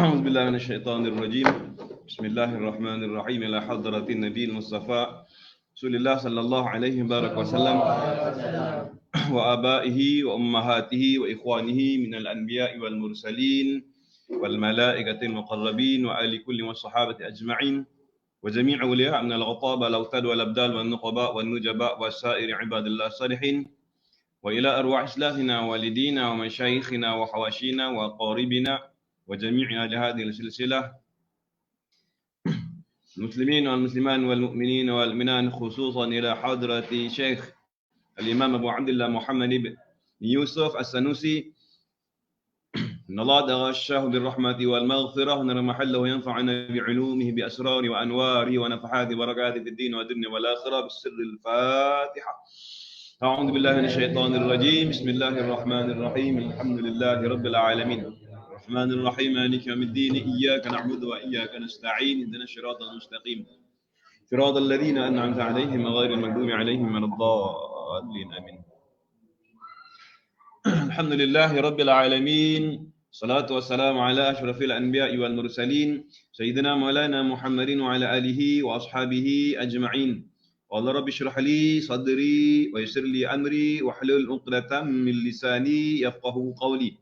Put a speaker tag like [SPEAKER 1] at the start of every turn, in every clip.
[SPEAKER 1] أعوذ بالله من الشيطان الرجيم. بسم الله الرحمن الرحيم. إلى حضرة النبي المصطفى رسول الله صلى الله عليه وسلم وآبائه وأمهاته وإخوانه من الأنبياء والمرسلين والملائكة المقربين وآل كل والصحابة أجمعين وجميع أولياء من الغطابة الأوتاد والأبدال والنقباء والنجباء وسائر عباد الله الصالحين وإلى أرواح أسلافنا والدينا ومشايخنا وحواشينا وقاربنا وجميع أهل هذه السلسلة المسلمين والمسلمان والمؤمنين والمؤمنات خصوصا إلى حضرة شيخ الإمام أبو عبد الله محمد بن يوسف السنوسي إن الله تغشاه بالرحمة والمغفرة ونرى محله ينفعنا بعلومه بأسراره وأنواره ونفحات بركاته في الدين والدنيا والآخرة بالسر الفاتحة. أعوذ بالله من الشيطان الرجيم. بسم الله الرحمن الرحيم. الحمد لله رب العالمين الرحمن الرحيم مالك يوم الدين إياك نعبد وإياك نستعين اهدنا الصراط المستقيم صراط الذين أنعمت عليهم غير المغضوب عليهم ولا الضالين آمين. الحمد لله رب العالمين الصلاة والسلام على أشرف الأنبياء والمرسلين سيدنا مولانا محمد وعلى آله وأصحابه أجمعين. قال رب اشرح لي صدري ويسر لي أمري واحلل عقدة من لساني يفقه قولي.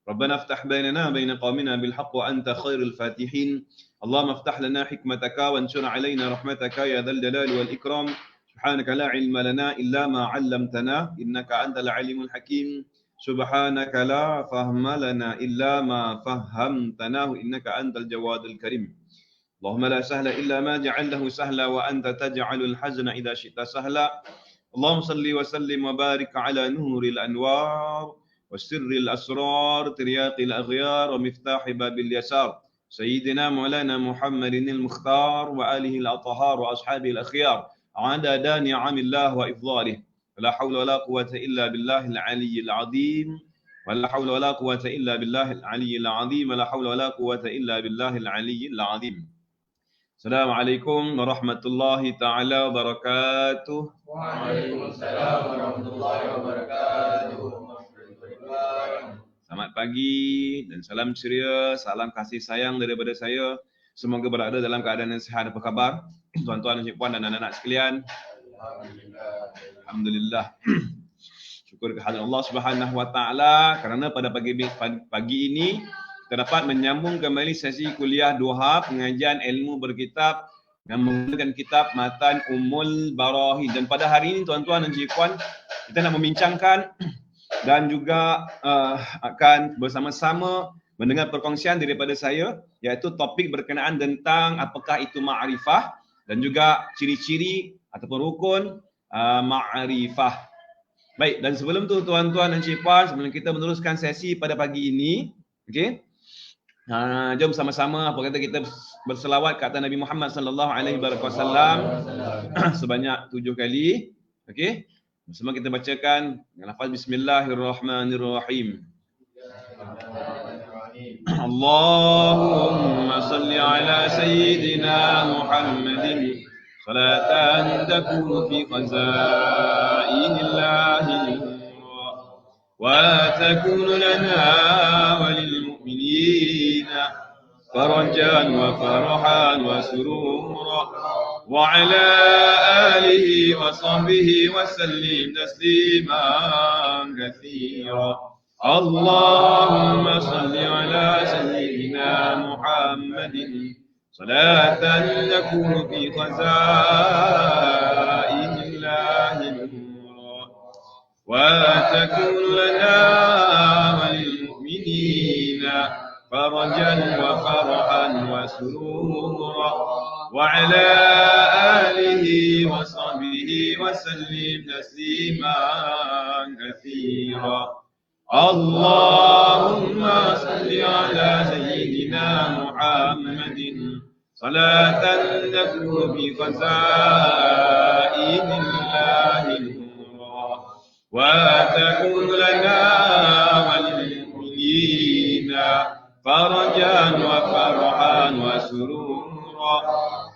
[SPEAKER 1] ربنا افتح بيننا وبين قومنا بالحق وأنت خير الفاتحين. اللهم افتح لنا حكمتك وانشر علينا رحمتك يا ذا الجلال والإكرام. سبحانك لا علم لنا إلا ما علمتنا إنك أنت العليم الحكيم. سبحانك لا فهم لنا إلا ما فهمتناه إنك أنت الجواد الكريم. اللهم لا سهل إلا ما جعلته سهلا وأنت تجعل الحزن إذا شئت سهلا. اللهم صل وسلم وبارك على نور الأنوار وسر الأسرار ترياق الأغيار ومفتاح باب اليسار سيدنا مولانا محمد المختار وآله الأطهار وأصحابه الأخيار عدد نعم الله وإفضاله. ولا حول ولا قوة إلا بالله العلي العظيم. ولا حول ولا قوة إلا بالله العلي العظيم. ولا حول ولا قوة إلا بالله العلي العظيم. السلام عليكم ورحمة الله تعالى وبركاته.
[SPEAKER 2] Waalaikumsalam warahmatullahi wabarakatuh.
[SPEAKER 1] Selamat pagi dan salam ceria, salam kasih sayang daripada saya. Semoga berada dalam keadaan yang sihat. Apa khabar tuan-tuan, encik-puan dan anak-anak sekalian? Alhamdulillah. Syukur kehadirat Allah Subhanahu wa taala kerana pada pagi ini kita dapat menyambung kembali sesi kuliah duha pengajian ilmu berkitab yang menggunakan kitab Matan Ummul Barahin. Dan pada hari ini tuan-tuan dan encik-puan, kita nak membincangkan dan juga akan bersama-sama mendengar perkongsian daripada saya, iaitu topik berkenaan tentang apakah itu ma'rifah dan juga ciri-ciri ataupun rukun ma'rifah. Baik, dan sebelum tu tuan-tuan dan encik-puan, sebelum kita meneruskan sesi pada pagi ini, okey, jom sama-sama apa kata kita berselawat ke atas Nabi Muhammad sallallahu alaihi wasallam sebanyak 7 kali. Okey. Bersama kita bacakan dengan lafaz bismillahirrahmanirrahim. Allahumma salli ala sayyidina Muhammadin salatan takunu fi khazainillahi wa takunu lana walil mu'minina farajan wa farahan wa surura wa ala alihi wa sahbihi wa sallim tasliman katsira. Allahumma salli ala sayyidina Muhammadin salatan takunu fi khazainillahi wa takunu lana walil mu'minina farajan wa farahan wa surura wa ala alihi wa sahbihi wa sallim tasliman katsira. Allahumma salli ala sayyidina Muhammadin salatan takunu fi khazainillahi wa takunu lana walil mu'minina farajan wa farahan wa surura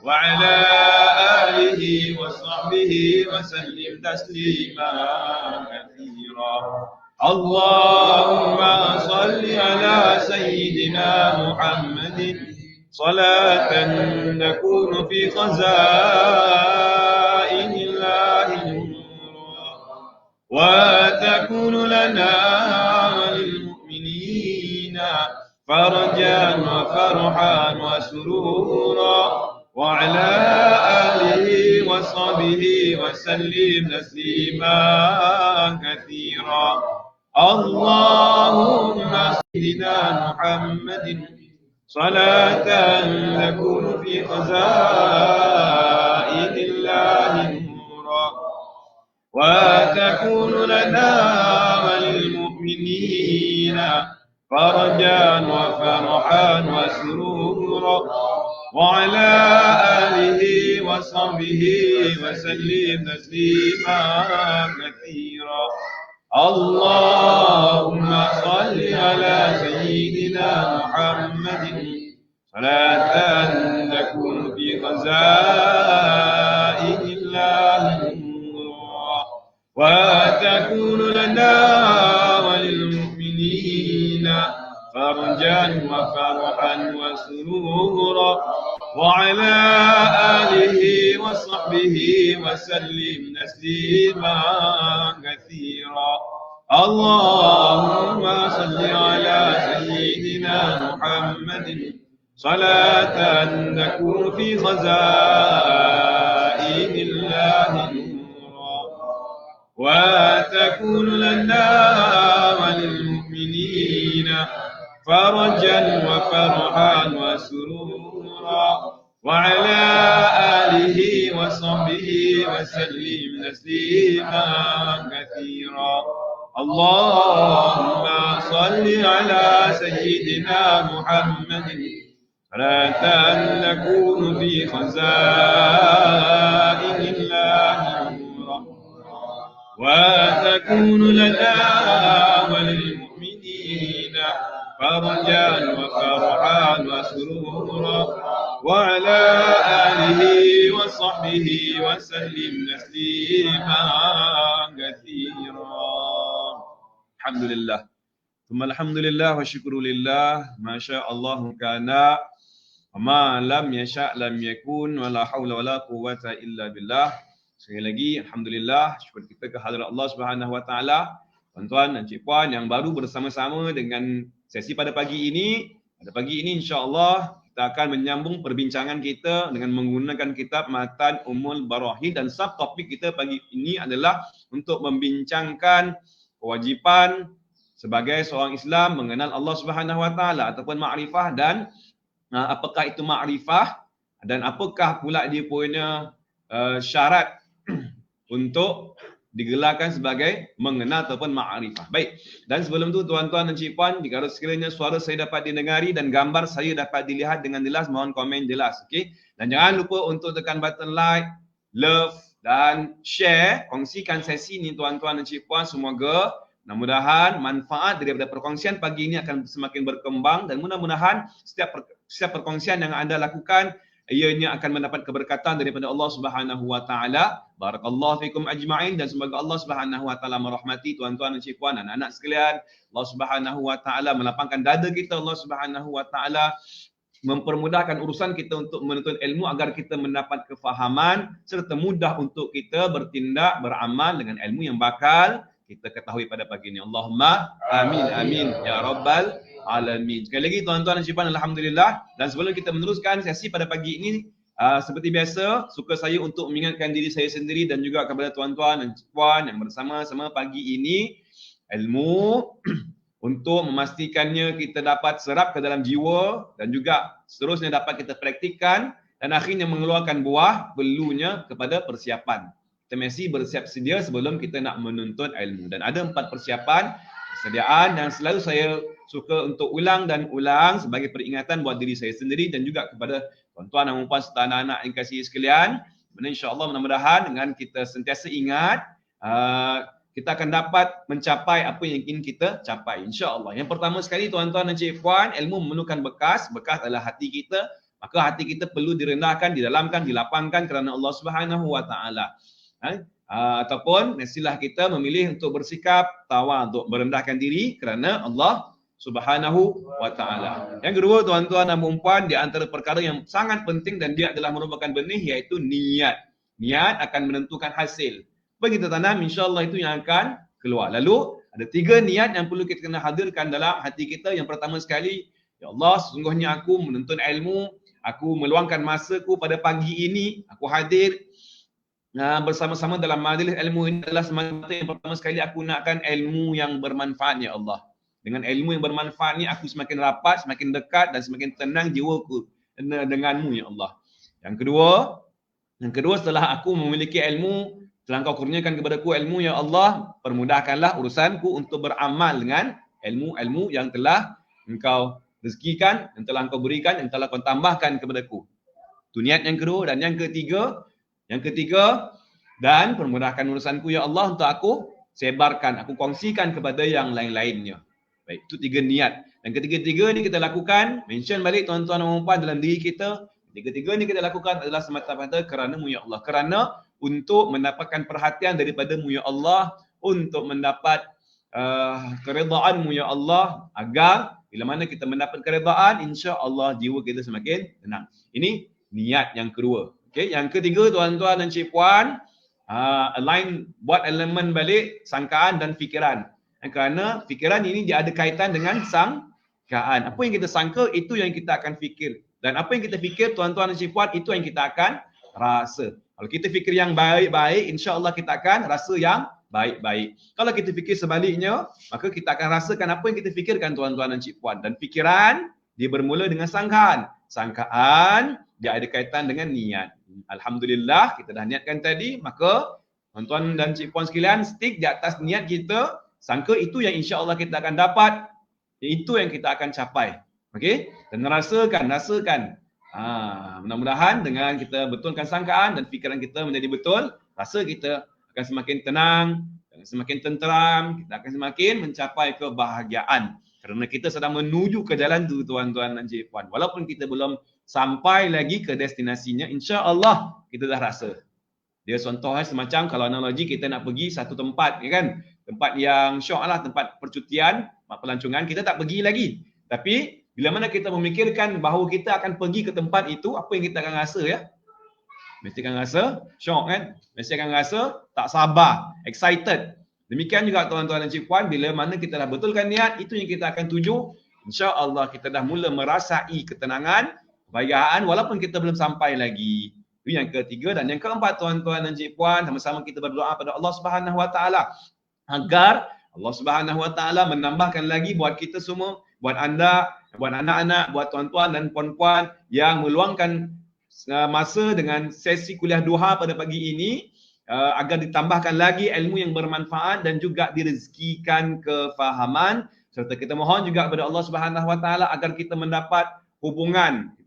[SPEAKER 1] wa ala alihi wa sahbihi wa sallim tasliman katsira. Allahumma salli ala sayyidina سيدنا محمد صلاة تكون في خزائن الله نورا وتكون لنا وللمؤمنين فرجا وفرحا وسرورا وعلى آله وصحبه وسلم تسليما كثيرا اللهم سيدنا محمد صلاة تكون في خزائن الله نورا وتكون لنا وللمؤمنين فرجا وفرحا وسرورا وعلى آله وصحبه وسلم تسليما كثيرا اللهم صل على سيدنا محمد صلاة تكون في خزائن الله نورا وتكون لنا وللمؤمنين فرجا وفرحا وسرورا وعلى آله وصحبه وسلم تسليما كثيرا اللهم صل على سيدنا محمد صلاة تكون في خزائن الله نورا وتكون لنا وللمؤمنين فرجا وفرحا وسرورا وعلى آله وصحبه وسلم تسليما كثيرا اللهم صل على سيدنا محمد صلاة تكون في خزائن الله نورا وتكون لنا وللمؤمنين فرجا وفرحا وسرورا وعلى آله وصحبه وسلم تسليما كثيرا الحمد لله ثم الحمد لله والشكر لله ما شاء الله كان وما لم يشاء لم يكن ولا حول ولا قوة إلا بالله. Sekali lagi alhamdulillah, syukur kita ke hadirat Allah Subhanahu wa taala. Tuan-tuan dan cik-puan yang baru bersama-sama dengan sesi pada pagi ini. Pada pagi ini insya-Allah kita akan menyambung perbincangan kita dengan menggunakan kitab Matan Ummul Barahin dan subtopik kita pagi ini adalah untuk membincangkan kewajipan sebagai seorang Islam mengenal Allah Subhanahu wa taala ataupun makrifah dan apakah itu makrifah dan apakah pula dia punya syarat untuk digelarkan sebagai mengenal ataupun makrifah. Baik. Dan sebelum tu tuan-tuan dan cik-puan, jika sekiranya suara saya dapat didengari dan gambar saya dapat dilihat dengan jelas, mohon komen jelas, okey? Dan jangan lupa untuk tekan button like, love dan share, kongsikan sesi ni tuan-tuan dan cik-puan. Semoga mudah-mudahan manfaat daripada perkongsian pagi ini akan semakin berkembang dan mudah-mudahan setiap perkongsian yang anda lakukan ianya akan mendapat keberkatan daripada Allah Subhanahu wa taala. Barakallahu fikum ajma'in dan semoga Allah Subhanahu wa taala merahmati tuan-tuan dan cik-puan dan anak sekalian. Allah Subhanahu wa taala melapangkan dada kita, Allah Subhanahu wa taala mempermudahkan urusan kita untuk menuntut ilmu agar kita mendapat kefahaman serta mudah untuk kita bertindak beramal dengan ilmu yang bakal kita ketahui pada pagi ini. Allahumma amin amin ya rabbal alamin. Sekali lagi tuan-tuan dan cik-puan, alhamdulillah. Dan sebelum kita meneruskan sesi pada pagi ini, seperti biasa, suka saya untuk mengingatkan diri saya sendiri dan juga kepada tuan-tuan dan cik-puan yang bersama-sama pagi ini, ilmu untuk memastikannya kita dapat serap ke dalam jiwa dan juga seterusnya dapat kita praktikkan dan akhirnya mengeluarkan buah, perlunya kepada persiapan. Kita mesti bersiap sedia sebelum kita nak menuntut ilmu. Dan ada 4 persiapan, persediaan yang selalu saya suka untuk ulang dan ulang sebagai peringatan buat diri saya sendiri dan juga kepada tuan-tuan dan puan serta anak-anak yang kasih sekalian. InsyaAllah mudah-mudahan dengan kita sentiasa ingat, kita akan dapat mencapai apa yang ingin kita capai, insya-Allah. Yang pertama sekali tuan-tuan dan cik-puan, ilmu memerlukan bekas. Bekas adalah hati kita. Maka hati kita perlu direndahkan, didalamkan, dilapangkan kerana Allah Subhanahu wa taala. Ataupun mestilah kita memilih untuk bersikap tawaduk, merendahkan diri kerana Allah Subhanahu wa ta'ala. Yang kedua, tuan-tuan dan puan-puan, di antara perkara yang sangat penting dan dia adalah merupakan benih, iaitu niat. Niat akan menentukan hasil. Apa kita tanam, insya-Allah itu yang akan keluar. Lalu ada 3 niat yang perlu kita kena hadirkan dalam hati kita. Yang pertama sekali, ya Allah, sesungguhnya aku menuntut ilmu, aku meluangkan masaku pada pagi ini, aku hadir bersama-sama dalam majlis ilmu ini adalah semata yang pertama sekali aku nakkan ilmu yang bermanfaat, ya Allah. Dengan ilmu yang bermanfaat ni aku semakin rapat, semakin dekat dan semakin tenang jiwaku denganmu, ya Allah. Yang kedua setelah aku memiliki ilmu, telah Engkau kurniakan kepadaku ilmu, ya Allah, permudahkanlah urusanku untuk beramal dengan ilmu-ilmu yang telah Engkau rezekikan, yang telah Engkau berikan, yang telah Kau tambahkan kepadaku. Itu niat yang kedua. Dan yang ketiga, dan permudahkan urusanku, ya Allah, untuk aku sebarkan, aku kongsikan kepada yang lain-lainnya. Baik, itu 3 niat. Dan ketiga-tiga ni kita lakukan, mention balik tuan-tuan dan puan dalam diri kita. Ketiga-tiga ni kita lakukan adalah semata-mata kerana-Mu, ya Allah. Kerana untuk mendapatkan perhatian daripada-Mu, ya Allah, untuk mendapat keredaan-Mu, ya Allah, agar bila mana kita mendapat keredaan, insya-Allah jiwa kita semakin tenang. Ini niat yang kedua. Okey, yang ketiga, tuan-tuan dan cik-puan, align, buat elemen balik sangkaan dan fikiran. Kerana fikiran ini dia ada kaitan dengan sangkaan. Apa yang kita sangka, itu yang kita akan fikir. Dan apa yang kita fikir, tuan-tuan dan cik-puan, itu yang kita akan rasa. Kalau kita fikir yang baik-baik, insya-Allah kita akan rasa yang baik-baik. Kalau kita fikir sebaliknya, maka kita akan rasakan apa yang kita fikirkan, tuan-tuan dan cik-puan. Dan fikiran, dia bermula dengan sangkaan. Sangkaan, dia ada kaitan dengan niat. Alhamdulillah, kita dah niatkan tadi, maka tuan-tuan dan cik-puan sekalian, stick di atas niat kita. Sangka itu yang insya-Allah kita akan dapat, itu yang kita akan capai. Okey? Dan rasakan. Mudah-mudahan dengan kita betulkan sangkaan dan fikiran kita menjadi betul, rasa kita akan semakin tenang, semakin tenteram, kita akan semakin mencapai kebahagiaan. Kerana kita sedang menuju ke jalan tu, tuan-tuan dan cik-puan. Walaupun kita belum sampai lagi ke destinasinya, insya-Allah kita dah rasa. Dia contohnya semacam kalau analogi kita nak pergi satu tempat, ya kan? Tempat yang syok lah, tempat percutian, pelancongan, kita tak pergi lagi. Tapi bila mana kita memikirkan bahawa kita akan pergi ke tempat itu, apa yang kita akan rasa, ya? Mesti akan rasa syok, kan? Mesti akan rasa tak sabar, excited. Demikian juga tuan-tuan dan cik-puan, bila mana kita dah betulkan niat, itu yang kita akan tuju. InsyaAllah kita dah mula merasai ketenangan, kebahagiaan walaupun kita belum sampai lagi. Itu yang ketiga. Dan yang keempat, tuan-tuan dan cik-puan, sama-sama kita berdoa pada Allah Subhanahu Wa Taala agar Allah Subhanahu Wa Taala menambahkan lagi buat kita semua, buat anda, buat anak-anak, buat tuan-tuan dan puan-puan yang meluangkan masa dengan sesi kuliah duha pada pagi ini, agar ditambahkan lagi ilmu yang bermanfaat dan juga direzekikan kefahaman, serta kita mohon juga kepada Allah Subhanahu Wa Taala agar kita mendapat hubungan,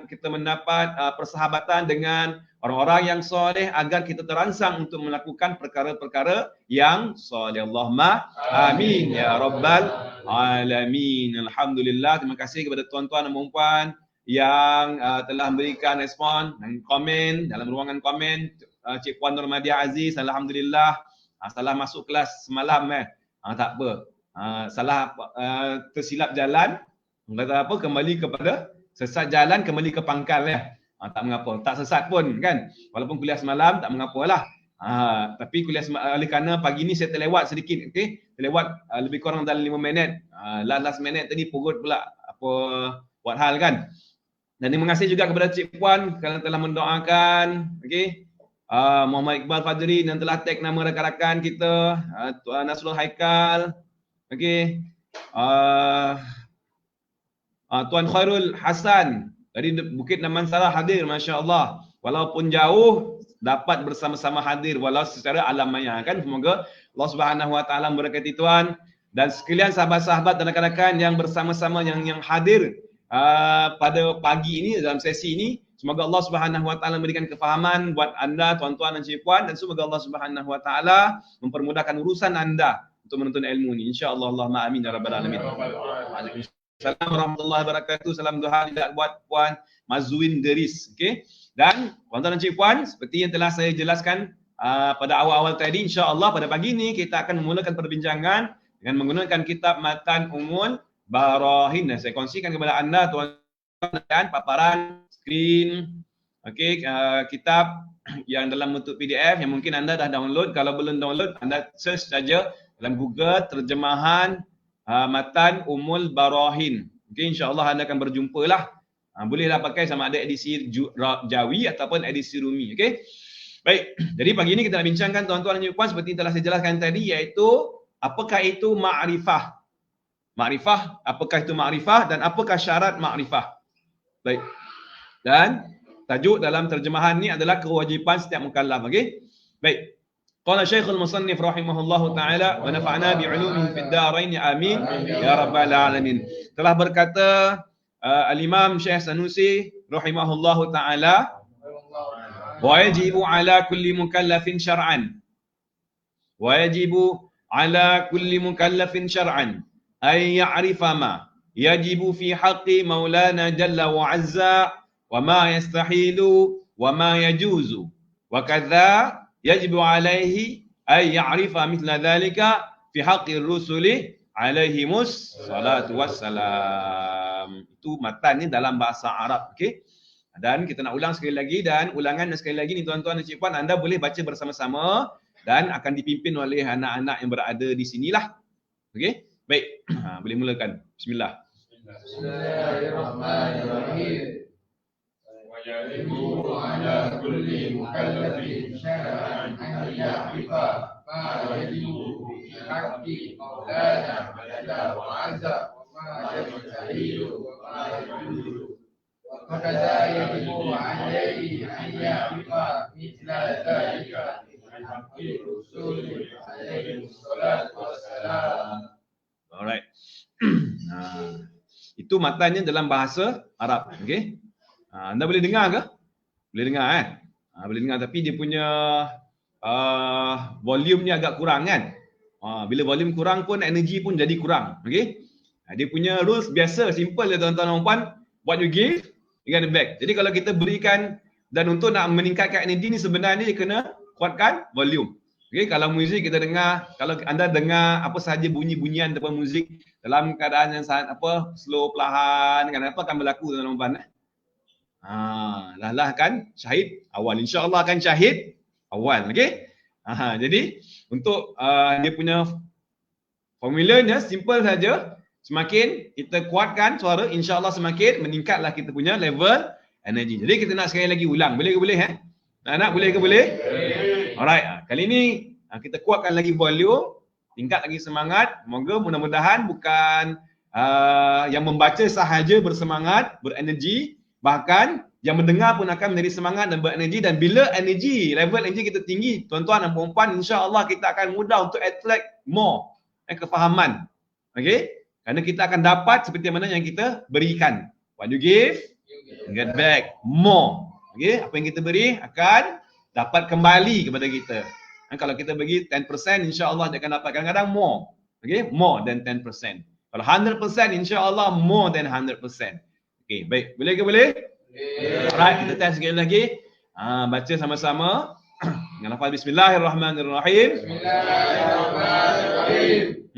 [SPEAKER 1] kita mendapat persahabatan dengan orang-orang yang soleh, agar kita terangsang untuk melakukan perkara-perkara yang soleh. Allahumma amin ya rabbal alamin. Alhamdulillah, terima kasih kepada tuan-tuan dan puan-puan yang telah memberikan respon dan komen dalam ruangan komen. Cik Puan Nurmadia Aziz, alhamdulillah, salah masuk kelas semalam, tak apa, salah tersilap jalan, kata apa, kembali kepada sesat jalan, kembali ke pangkal, tak mengapa, tak sesat pun kan, walaupun kuliah semalam tak mengapalah. Tapi kuliah oleh kerana pagi ni saya terlewat sedikit, okey, terlewat lebih kurang dalam 5 minit, last minute tadi purut pula apa buat hal kan. Dan terima kasih juga kepada Cik Puan kerana telah mendoakan, okey, Muhammad Iqbal Fajri yang telah tag nama rakan-rakan kita, Tuan Nasrul Haikal, okey, Tuan Khairul Hasan dari Bukit Damansara hadir, masya-Allah. Walaupun jauh dapat bersama-sama hadir walau secara alam maya kan. Semoga Allah Subhanahu Wa Taala memberkati tuan dan sekalian sahabat-sahabat dan rakan-rakan yang bersama-sama yang hadir pada pagi ini dalam sesi ini. Semoga Allah Subhanahu Wa Taala memberikan kefahaman buat anda, tuan-tuan dan cik-puan, dan semoga Allah Subhanahu Wa Taala mempermudahkan urusan anda untuk menuntut ilmu ini. Insya-Allah, Allahumma amin ya rabbal alamin. Waalaikumsalam warahmatullahi wabarakatuh. Salam duha tidak buat Puan Mazwin Deris. Okey. Dan tuan-tuan dan cik-puan, seperti yang telah saya jelaskan pada awal-awal tadi, insya-Allah pada pagi ini kita akan memulakan perbincangan dengan menggunakan kitab Matan Umul barahin. Saya kongsikan kepada anda tuan-tuan paparan skrin kitab yang dalam bentuk PDF yang mungkin anda dah download. Kalau belum download, anda search saja dalam Google terjemahan matan Ummul Barahin. Okey, insya-Allah anda akan berjumpalah. Bolehlah pakai sama ada edisi Jawi ataupun edisi Rumi. Okey. Baik, jadi pagi ini kita nak bincangkan tuan-tuan dan puan seperti telah saya jelaskan tadi, iaitu apakah itu ma'rifah. Ma'rifah, apakah itu ma'rifah dan apakah syarat ma'rifah. Baik. Dan tajuk dalam terjemahan ni adalah kewajipan setiap mukallaf. Okey. Baik. Qala Syekhul Musannif rahimahullahu taala wa nafa'na bi'ulumihi fid darain amin ya rabbal alamin. Telah berkata Al-Imam Syekh Sanusi rahimahullahu taala, wa yajibu ala kulli mukallafin syar'an. Wa yajibu ala kulli mukallafin syar'an ay ya'rifa ma yajibu fi haqqi maulana jalla wa azza wa ma yastahilu wa ma yajuzu. Wa kadza yajibu alaihi ay ya'rifa mithla dhalika fi haqqi rusuli alaihimus salatu wassalam. Itu matan ni dalam bahasa Arab. Okey. Dan kita nak ulang sekali lagi, dan ulangan sekali lagi ni tuan-tuan dan cik-puan, anda boleh baca bersama-sama dan akan dipimpin oleh anak-anak yang berada di sinilah. Okey. Baik. Boleh mulakan. Bismillah.
[SPEAKER 2] Bismillahirrahmanirrahim. Wa yajibu ala kulli mukallafin syar'an an ya'rifa ma yajibu fi haqqi maulana jalla wa azza wa ma yastahilu wa ma yajuzu. وكذا يجب عليه أن يعرف مثل ذلك من حق الرسول عليه الصلاة والسلام.
[SPEAKER 1] Alright. Itu matanya dalam bahasa Arab. Okey. Anda boleh dengar ke? Boleh dengar boleh dengar, tapi dia punya volume ni agak kurang kan? Bila volume kurang pun energi pun jadi kurang. Okey. Dia punya rules biasa, simple je tuan-tuan dan puan. What you give, you get it back. Jadi kalau kita berikan, dan untuk nak meningkatkan energi ni sebenarnya dia kena kuatkan volume. Okey, kalau muzik kita dengar, kalau anda dengar apa sahaja bunyi-bunyian daripada muzik dalam keadaan yang sangat slow, perlahan, kan apa akan berlaku tuan-tuan dan puan? Lah kan syahid awal, insya-Allah akan syahid awal. Okey. Jadi untuk dia punya formulanya simple saja. Semakin kita kuatkan suara, insya-Allah semakin meningkatlah kita punya level energi. Jadi kita nak sekali lagi ulang. Boleh ke boleh? Anak boleh ke boleh? Alright. Kali ni kita kuatkan lagi volume, tingkat lagi semangat. Moga mudah-mudahan bukan yang membaca sahaja bersemangat, berenergi, bahkan yang mendengar pun akan menjadi semangat dan berenergi. Dan bila energi, level energi kita tinggi, tuan-tuan dan puan-puan, insya-Allah kita akan mudah untuk attract more kefahaman. Okey? Kerana kita akan dapat seperti mana yang kita berikan. What you give, you get back more. Okay? Apa yang kita beri akan dapat kembali kepada kita. Kalau kita bagi 10%, insya-Allah dia akan dapat kadang-kadang more. Okay? More than 10%. Kalau 100%, insya-Allah more than 100%. Okay, baik. Boleh ke boleh? Alright, kita test sekali lagi. Baca sama-sama. Dengan lafaz Bismillahirrahmanirrahim.
[SPEAKER 2] Bismillahirrahmanirrahim.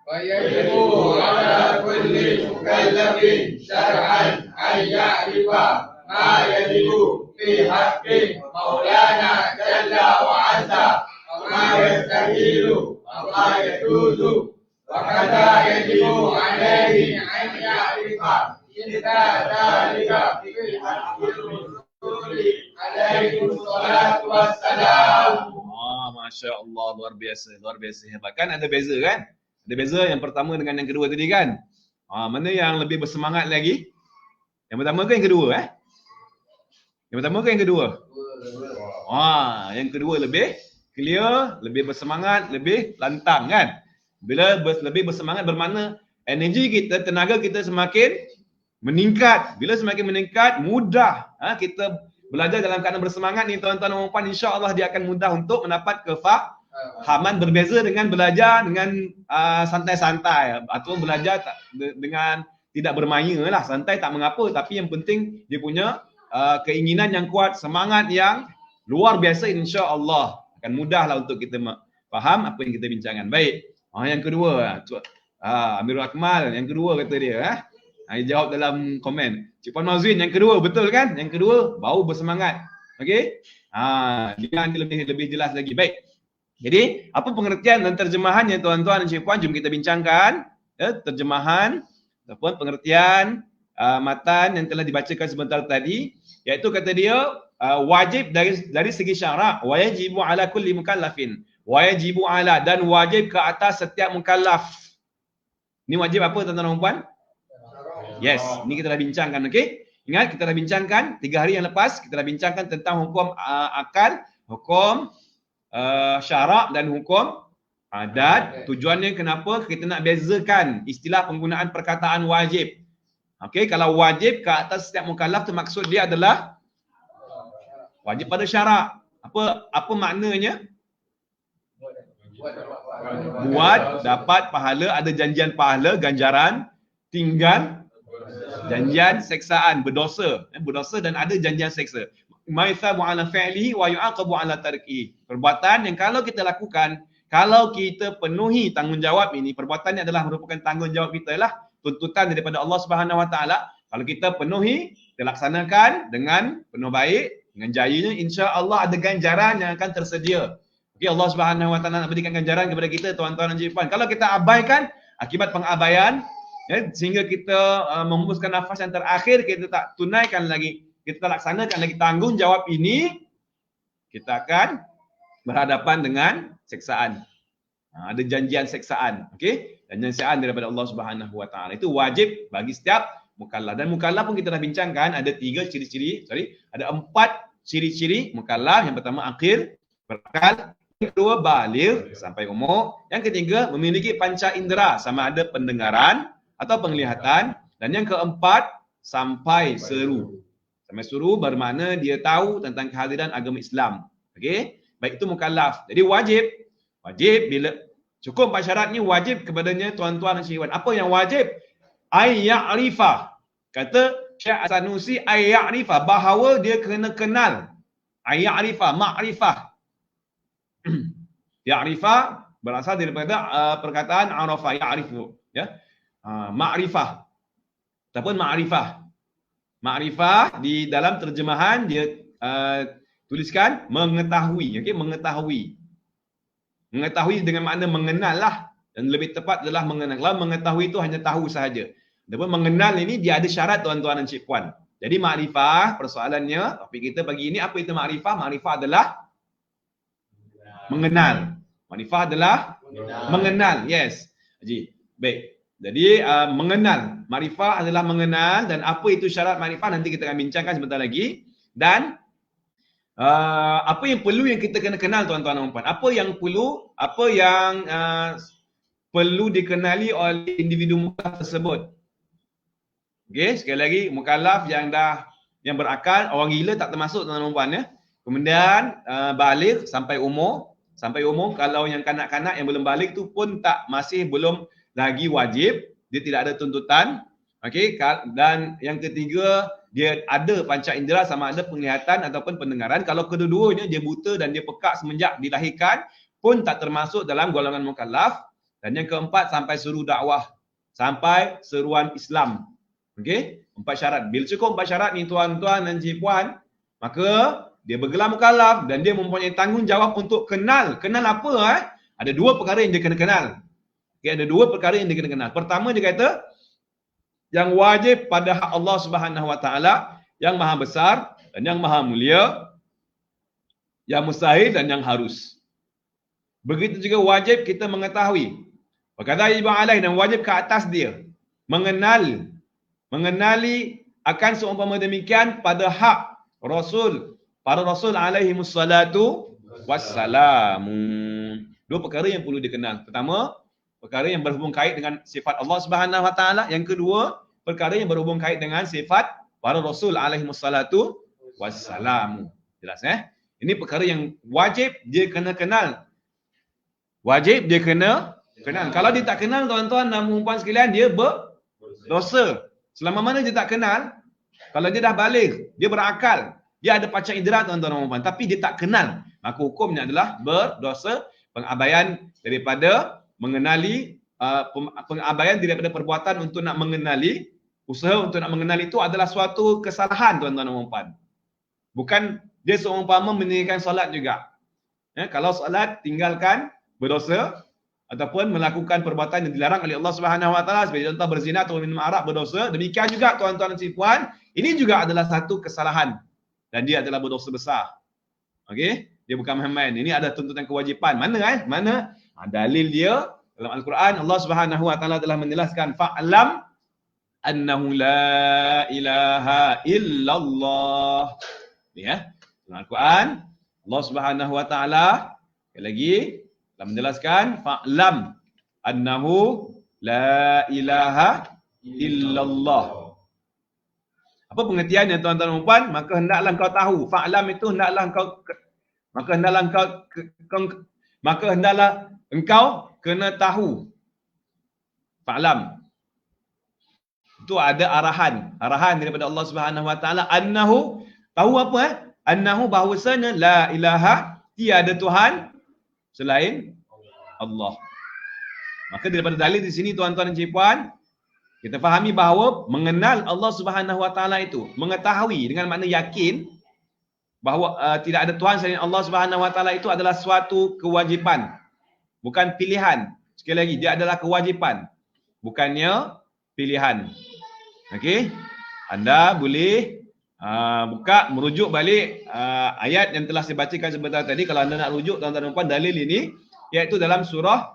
[SPEAKER 2] ويجب على كل مكلف شرعا أن يعرف ما يجب في حق مولانا جل وعز وما يستحيل وما يجوز وكذا يجب عليه أن يعرف مثل ذلك في حق الرسول عليه الصلاة والسلام.
[SPEAKER 1] Masya Allah, luar biasa hebat. Kan ada beza kan? Ada beza yang pertama dengan yang kedua tadi kan? Mana yang lebih bersemangat lagi? Yang pertama ke yang kedua? Yang pertama ke yang kedua? Yang kedua lebih clear, lebih bersemangat, lebih lantang kan? Bila lebih bersemangat bermakna energi kita, tenaga kita semakin meningkat. Bila semakin meningkat, mudah kita belajar dalam keadaan bersemangat ni tuan-tuan dan puan, insya-Allah dia akan mudah untuk mendapat kefahaman. Berbeza dengan belajar dengan santai-santai atau belajar dengan tidak bermain lah, santai tak mengapa, tapi yang penting dia punya keinginan yang kuat, semangat yang luar biasa, insya-Allah akan mudahlah untuk kita faham apa yang kita bincangkan. Baik. Yang kedua, Amirul Akmal yang kedua kata dia. Dia jawab dalam komen. Cik Puan Mazwin yang kedua, betul kan? Yang kedua, bau bersemangat. Okey? Dia nanti lebih jelas lagi. Baik. Jadi, apa pengertian dan terjemahannya tuan-tuan dan Cik Puan? Jom kita bincangkan terjemahan ataupun pengertian matan yang telah dibacakan sebentar tadi, iaitu kata dia wajib dari segi syarak, wajibu ala kulli mukallafin. Wajibu ala, dan wajib ke atas setiap mukallaf. Ni wajib apa tuan-tuan dan puan? Yes, ni kita dah bincangkan, okey? Ingat kita dah bincangkan 3 hari yang lepas, kita dah bincangkan tentang hukum akal, hukum syarak dan hukum adat. Tujuannya kenapa kita nak bezakan istilah penggunaan perkataan wajib. Okey, kalau wajib ke atas setiap mukallaf tu maksud dia adalah wajib pada syarak. Apa maknanya? Buat dapat pahala, ada janjian pahala, ganjaran, tinggal janjian seksaan, berdosa dan ada janjian seksa. Maithabu ala fi'lihi wa yu'aqabu ala tarkihi. Perbuatan yang kalau kita lakukan, kalau kita penuhi tanggungjawab ini, perbuatan ini adalah merupakan tanggungjawab kita lah, tuntutan daripada Allah Subhanahu Wa Taala. Kalau kita penuhi, kita laksanakan dengan penuh baik, dengan jayanya, insya-Allah ada ganjaran yang akan tersedia. Okey, Allah Subhanahu Wa Taala nak berikan ganjaran kepada kita, tuan-tuan dan puan. Kalau kita abaikan, akibat pengabaian, sehingga kita menghembuskan nafas yang terakhir, kita tak tunaikan lagi, kita laksanakan lagi tanggungjawab ini, kita akan berhadapan dengan seksaan. Ada janjian seksaan, okey? Janjian seksaan daripada Allah Subhanahu Wa Taala. Itu wajib bagi setiap mukallaf. Dan mukallaf pun kita dah bincangkan ada 4 ciri-ciri mukallaf. Yang pertama akil, berakal. Yang kedua baligh sampai umur. Yang ketiga memiliki panca indera, sama ada pendengaran atau penglihatan. Dan yang keempat sampai seru. Sampai seru bermakna dia tahu tentang kehadiran agama Islam. Okey? Baik, itu mukallaf. Jadi wajib bila cukup 4 syarat ni wajib kepadanya tuan-tuan dan puan. Apa yang wajib? Ayya'rifah. Kata Syekh As-Sanusi, ayya'rifah, bahawa dia kena kenal. Ayya'rifah, ma'rifah. Ya'rifah berasal daripada perkataan arafa, ya'rifu, ya. Ma'rifah ataupun ma'rifah. Ma'rifah di dalam terjemahan dia tuliskan mengetahui, okey, mengetahui. Mengetahui dengan makna mengenal lah, dan lebih tepat adalah mengenal. Kalau mengetahui itu hanya tahu sahaja. Adapun mengenal ini dia ada syarat tuan-tuan dan cik puan. Jadi makrifah, persoalannya topik kita pagi ini, apa itu makrifah? Makrifah adalah mengenal. Makrifah adalah mengenal. Yes. Haji. Baik. Jadi mengenal. Makrifah adalah mengenal, dan apa itu syarat makrifah nanti kita akan bincangkan sebentar lagi. Dan apa yang perlu yang kita kena kenal tuan-tuan dan puan? Apa yang perlu dikenali oleh individu mukallaf tersebut? Okey, sekali lagi mukallaf yang berakal, orang gila tak termasuk tuan-tuan dan puan, ya. Kemudian baligh sampai umur, kalau yang kanak-kanak yang belum baligh tu pun masih belum lagi wajib, dia tidak ada tuntutan. Okey, dan yang ketiga dia ada panca indera, sama ada penglihatan ataupun pendengaran. Kalau kedua-duanya dia buta dan dia pekak semenjak dilahirkan pun tak termasuk dalam golongan mukallaf. Dan yang keempat sampai seru dakwah, sampai seruan Islam. Okey, 4 syarat. Bila cukup 4 syarat ni tuan-tuan dan cik puan, maka dia bergelar mukallaf dan dia mempunyai tanggungjawab untuk kenal. Kenal apa? Ada 2 perkara yang dia kena kenal. Okey, ada 2 perkara yang dia kena kenal. Pertama dia kata yang wajib pada hak Allah Subhanahu Wa Taala, yang maha besar dan yang maha mulia, yang mustahil dan yang harus. Begitu juga wajib kita mengetahui. Berkata Ibn Alaih, dan wajib ke atas dia mengenali akan seumpama demikian pada hak Rasul, para Rasul alaihi wassalatu wassalamu. 2 perkara yang perlu dikenal. Pertama, perkara yang berhubung kait dengan sifat Allah Subhanahu Wa Taala. Yang kedua, perkara yang berhubung kait dengan sifat para Rasul alaihi wassalatu wassalamu. Jelas, Ini perkara yang wajib dia kena kenal. Wajib dia kena kenal. Kalau dia tak kenal tuan-tuan dan puan sekalian, dia berdosa. Selama mana dia tak kenal, kalau dia dah baligh, dia berakal, dia ada panca indera tuan-tuan dan puan, tapi dia tak kenal, maka hukumnya adalah berdosa, pengabaian daripada mengenali pengabaian daripada perbuatan untuk nak mengenali, usaha untuk nak mengenali itu adalah suatu kesalahan, tuan-tuan dan puan. Bukan dia seumpama meninggalkan solat juga. Kalau solat tinggalkan berdosa, ataupun melakukan perbuatan yang dilarang oleh Allah Subhanahu Wa Taala, seperti contoh berzina atau minum arak, berdosa. Demikian juga tuan-tuan dan puan, ini juga adalah satu kesalahan dan dia adalah berdosa besar. Okey, dia bukan main-main. Ini ada tuntutan kewajipan. Mana Mana dalil dia dalam Al-Quran, Allah Subhanahu Wa Taala telah menjelaskan fa'lam annahu la ilaha illallah. Ya, dalam Al-Quran Allah Subhanahu Wa Taala lagi telah menjelaskan fa'lam annahu la ilaha illallah. Apa pengertiannya tuan-tuan dan puan? Maka hendaklah kau tahu. Fa'lam itu hendaklah engkau kena tahu. Fa'lam. Itu ada arahan daripada Allah Subhanahu Wa Taala, annahu, tahu apa? Annahu, bahawasanya la ilaha, tiada Tuhan selain Allah. Maka daripada dalil di sini tuan-tuan dan puan, kita fahami bahawa mengenal Allah Subhanahu Wa Taala itu, mengetahui dengan makna yakin bahawa tidak ada Tuhan selain Allah Subhanahu Wa Taala itu adalah suatu kewajipan, bukan pilihan. Sekali lagi, dia adalah kewajipan, bukannya pilihan. Okey, anda boleh merujuk balik ayat yang telah saya bacakan sebentar tadi. Kalau anda nak rujuk tuan-tuan dan puan, dalil ini iaitu dalam surah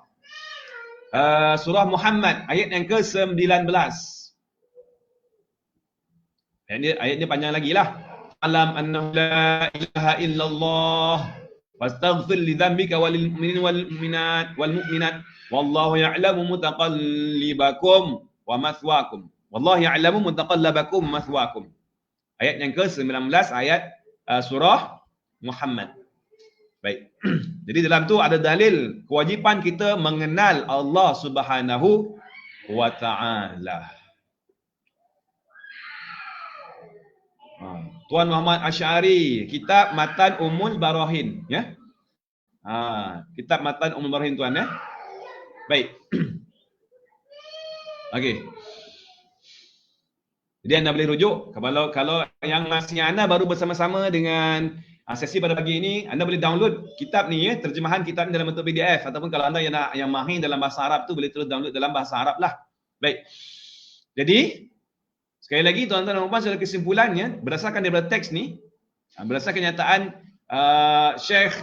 [SPEAKER 1] Muhammad ayat yang ke-19. Ayat ni panjang lagi lah. Alam annahu la ilaha illallah wastaghfir li dhanbika walil mu'minina wal mu'minat wallahu ya'lamu mutaqallibakum wa mathwaakum. Wallahu ya'lamu mutaqallabakum wa mathwaakum. Ayat yang ke-19 ayat surah Muhammad. Baik. Jadi dalam tu ada dalil kewajipan kita mengenal Allah Subhanahu Wa Taala. Tuan Muhammad Asy'ari, kitab Matan Ummul Barahin, ya. Kitab Matan Ummul Barahin tuan, ya. Baik. Okey. Jadi anda boleh rujuk. Kalau yang masih anda baru bersama-sama dengan sesi pada pagi ini, anda boleh download kitab ni, ya, terjemahan kitab ni dalam bentuk PDF, ataupun kalau anda yang mahir dalam bahasa Arab tu boleh terus download dalam bahasa Arab lah. Baik. Jadi sekali lagi tuan-tuan dan puan, secara kesimpulannya berdasarkan daripada teks ni, berdasarkan kenyataan Syekh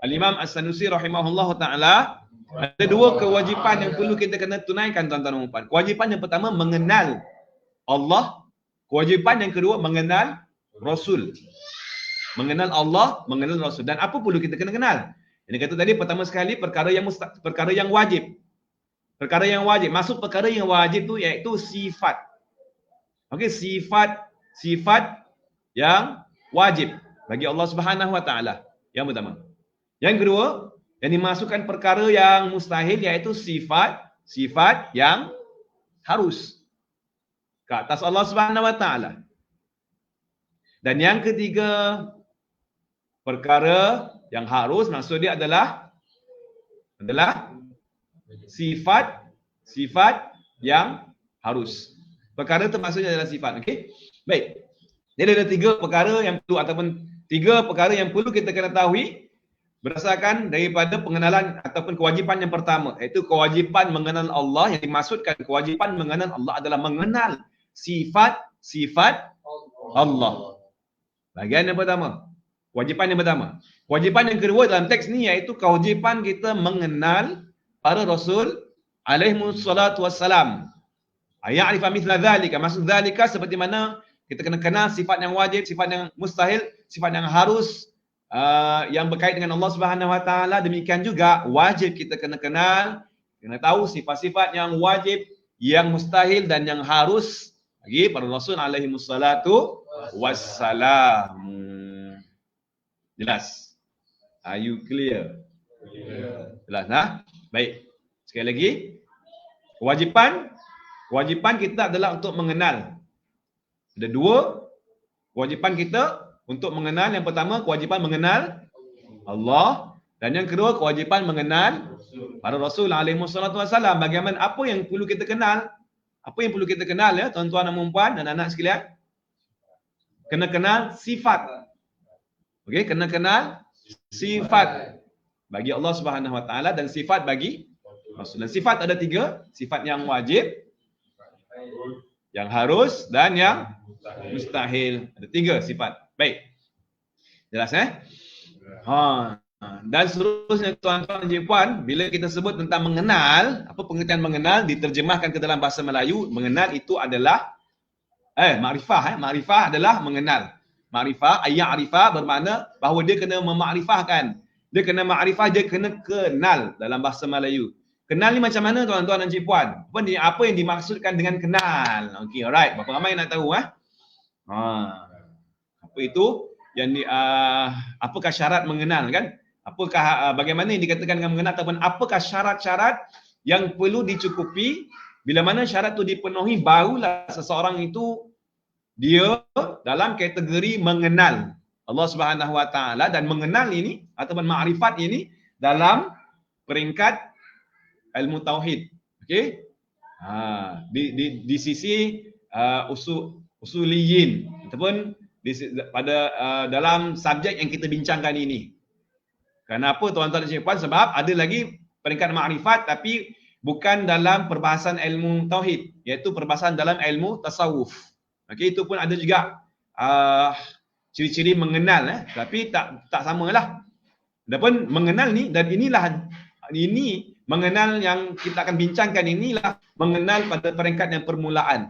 [SPEAKER 1] Al-Imam As-Sanusi rahimahullah taala, ada dua kewajipan yang perlu kita kena tunaikan tuan-tuan dan puan. Kewajipan yang pertama mengenal Allah, kewajipan yang kedua mengenal Rasul. Mengenal Allah, mengenal Rasul. Dan apa perlu kita kena kenal? Yang kata tadi, pertama sekali perkara yang wajib. Perkara yang wajib. Maksud perkara yang wajib tu iaitu sifat. Okey, sifat yang wajib bagi Allah Subhanahu Wa Taala. Yang pertama. Yang kedua, yang dimasukkan perkara yang mustahil iaitu sifat yang harus ke atas Allah Subhanahu Wa Taala. Dan yang ketiga, perkara yang harus, maksud dia adalah sifat yang harus. Perkara itu maksudnya adalah sifat. Okey. Baik. Jadi ada tiga perkara yang perlu, ataupun tiga perkara yang perlu kita kena tahu berdasarkan daripada pengenalan ataupun kewajipan yang pertama, iaitu kewajipan mengenal Allah. Yang dimaksudkan kewajipan mengenal Allah adalah mengenal sifat Allah. Bahagian yang pertama. Kewajipan yang pertama. Kewajipan yang kedua dalam teks ni iaitu kewajipan kita mengenal para Rasul alaihimussalatu wassalam. Ya'rifa mithla dhalika. Maksud dhalika seperti mana kita kena kenal sifat yang wajib, sifat yang mustahil, sifat yang harus, yang berkait dengan Allah Subhanahu Wa Taala. Demikian juga wajib kita kena kenal, kena tahu sifat-sifat yang wajib, yang mustahil dan yang harus bagi para Rasul alaihimussalatu wassalam. Jelas? Are you clear? Jelas, ha? Baik. Sekali lagi, kewajipan kita adalah untuk mengenal. Ada dua kewajipan kita untuk mengenal. Yang pertama, kewajipan mengenal Allah. Dan yang kedua, kewajipan mengenal para Rasul alaihi wassalatu wassalam. Bagaimana, apa yang perlu kita kenal? Apa yang perlu kita kenal ya, tuan-tuan dan puan dan anak sekalian? Kena kenal sifat. Okey, kena kenal sifat bagi Allah Subhanahu Wa Taala dan sifat bagi Rasul. Dan sifat ada 3, sifat yang wajib, yang harus dan yang mustahil. Ada 3 sifat. Baik. Jelas Dan seterusnya tuan-tuan dan puan, bila kita sebut tentang mengenal, apa pengertian mengenal diterjemahkan ke dalam bahasa Melayu, mengenal itu adalah makrifah. Makrifah adalah mengenal. Makrifah, ya'rifah bermakna bahawa dia kena memakrifahkan. Dia kena makrifah, dia kena kenal dalam bahasa Melayu. Kenal ni macam mana tuan-tuan dan puan? Apa yang dimaksudkan dengan kenal? Okey, alright. Berapa ramai nak tahu apa itu yang apakah syarat mengenal kan? Apakah bagaimana yang dikatakan dengan mengenal, ataupun apakah syarat-syarat yang perlu dicukupi? Bila mana syarat itu dipenuhi, barulah seseorang itu dia dalam kategori mengenal Allah Subhanahu Wa Taala. Dan mengenal ini ataupun makrifat ini dalam peringkat ilmu tauhid. Okey? Di sisi usuliyin ataupun pada dalam subjek yang kita bincangkan ini. Kenapa tuan-tuan dan puan? Sebab ada lagi peringkat makrifat tapi bukan dalam perbahasan ilmu tauhid, iaitu perbahasan dalam ilmu tasawuf. Okey, itu pun ada juga ciri-ciri mengenal tapi tak samalah. Adapun mengenal ni, dan ini mengenal yang kita akan bincangkan, inilah mengenal pada peringkat yang permulaan.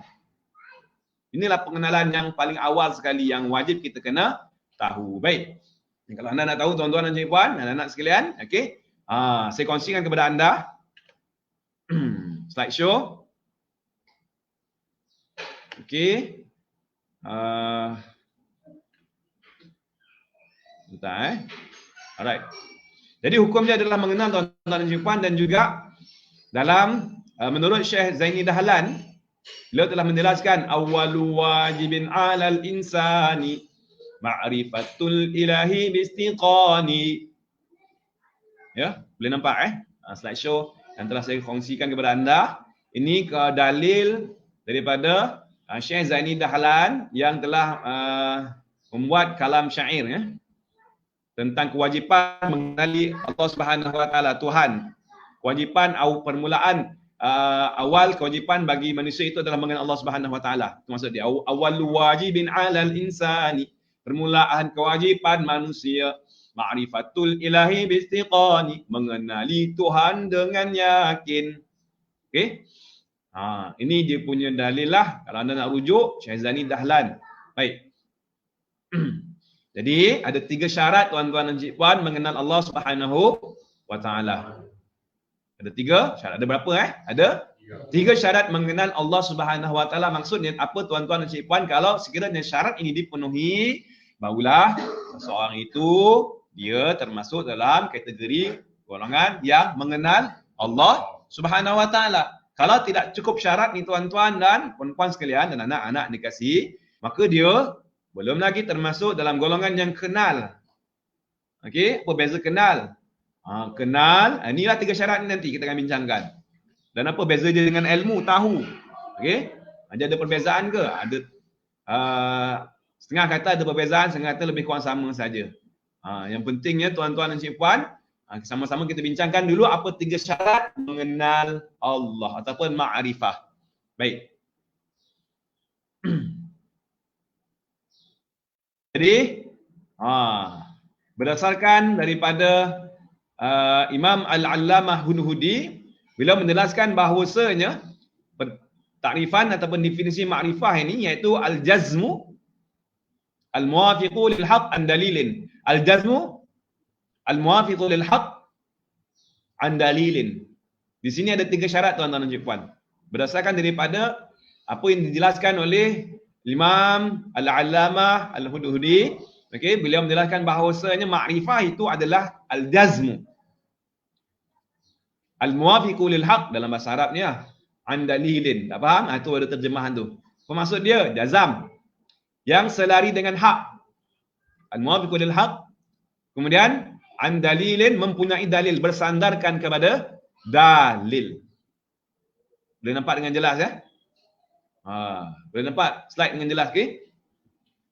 [SPEAKER 1] Inilah pengenalan yang paling awal sekali yang wajib kita kena tahu. Baik. Kalau anda nak tahu tuan-tuan dan puan, anak-anak sekalian, okey. Saya kongsikan kepada anda slide show. Okey. Bentar Alright. Jadi hukum dia adalah mengenal tuan-tuan dan puan, dan juga dalam menurut Syekh Zaini Dahlan, beliau telah menjelaskan awwalu wajibin 'alal insani ma'rifatul ilahi bistiqani. Ya, boleh nampak slide show yang telah saya kongsikan kepada anda. Ini dalil daripada Syekh Zaini Dahlan yang telah membuat kalam syair tentang kewajipan mengenali Allah Subhanahu Wa Taala, Tuhan. Kewajipan permulaan awal kewajipan bagi manusia itu adalah mengenal Allah Subhanahu Wa Taala. Itu maksud dia. Awwalu wajibin 'alal insani, permulaan kewajipan manusia, ma'rifatul ilahi bistiqani, mengenali Tuhan dengan yakin. Okey? Ini dia punya dalil lah kalau anda nak rujuk Syekh Zaini Dahlan. Baik. Jadi ada 3 syarat tuan-tuan dan puan mengenal Allah Subhanahu Wa Taala. Ada 3 syarat. Ada berapa Ada 3 syarat mengenal Allah Subhanahu Wa Taala. Maksudnya apa tuan-tuan dan puan? Kalau sekiranya syarat ini dipenuhi, barulah seseorang itu dia termasuk dalam kategori golongan yang mengenal Allah Subhanahu Wa Taala. Kalau tidak cukup syarat ni tuan-tuan dan puan-puan sekalian dan anak-anak dikasih, maka dia belum lagi termasuk dalam golongan yang kenal. Okey, apa beza kenal? Kenal, inilah 3 syarat ni nanti kita akan bincangkan. Dan apa beza dia dengan ilmu, tahu? Okey, ada perbezaan ke? Ada setengah kata ada perbezaan, setengah kata lebih kurang sama saja. Yang pentingnya tuan-tuan dan puan, sama-sama kita bincangkan dulu apa 3 syarat mengenal Allah ataupun ma'rifah. Baik. Jadi berdasarkan daripada Imam Al-Allamah Hudhudi, beliau menjelaskan bahawasanya takrifan ataupun definisi ma'rifah ini iaitu al-jazmu al-muwafiqu lil haqq an dalilin. Al-jazmu al-muwafiqu lil haqq an dalilin. Di sini ada 3 syarat tuan-tuan dan puan. Berdasarkan daripada apa yang dijelaskan oleh Imam Al-Allamah Al-Hudhudi, okey, beliau menjelaskan bahawasanya makrifah itu adalah al-jazmu al-muwafiqu lil haqq dalam bahasa Arabnya an dalilin. Tak faham? Itu ada terjemahan tu. Apa maksud dia? Jazam yang selari dengan hak. Al-muwafiqu lil haqq. Kemudian An dalilin, mempunyai dalil, bersandarkan kepada dalil. Boleh nampak dengan jelas ya? Boleh nampak slide dengan jelas, okey?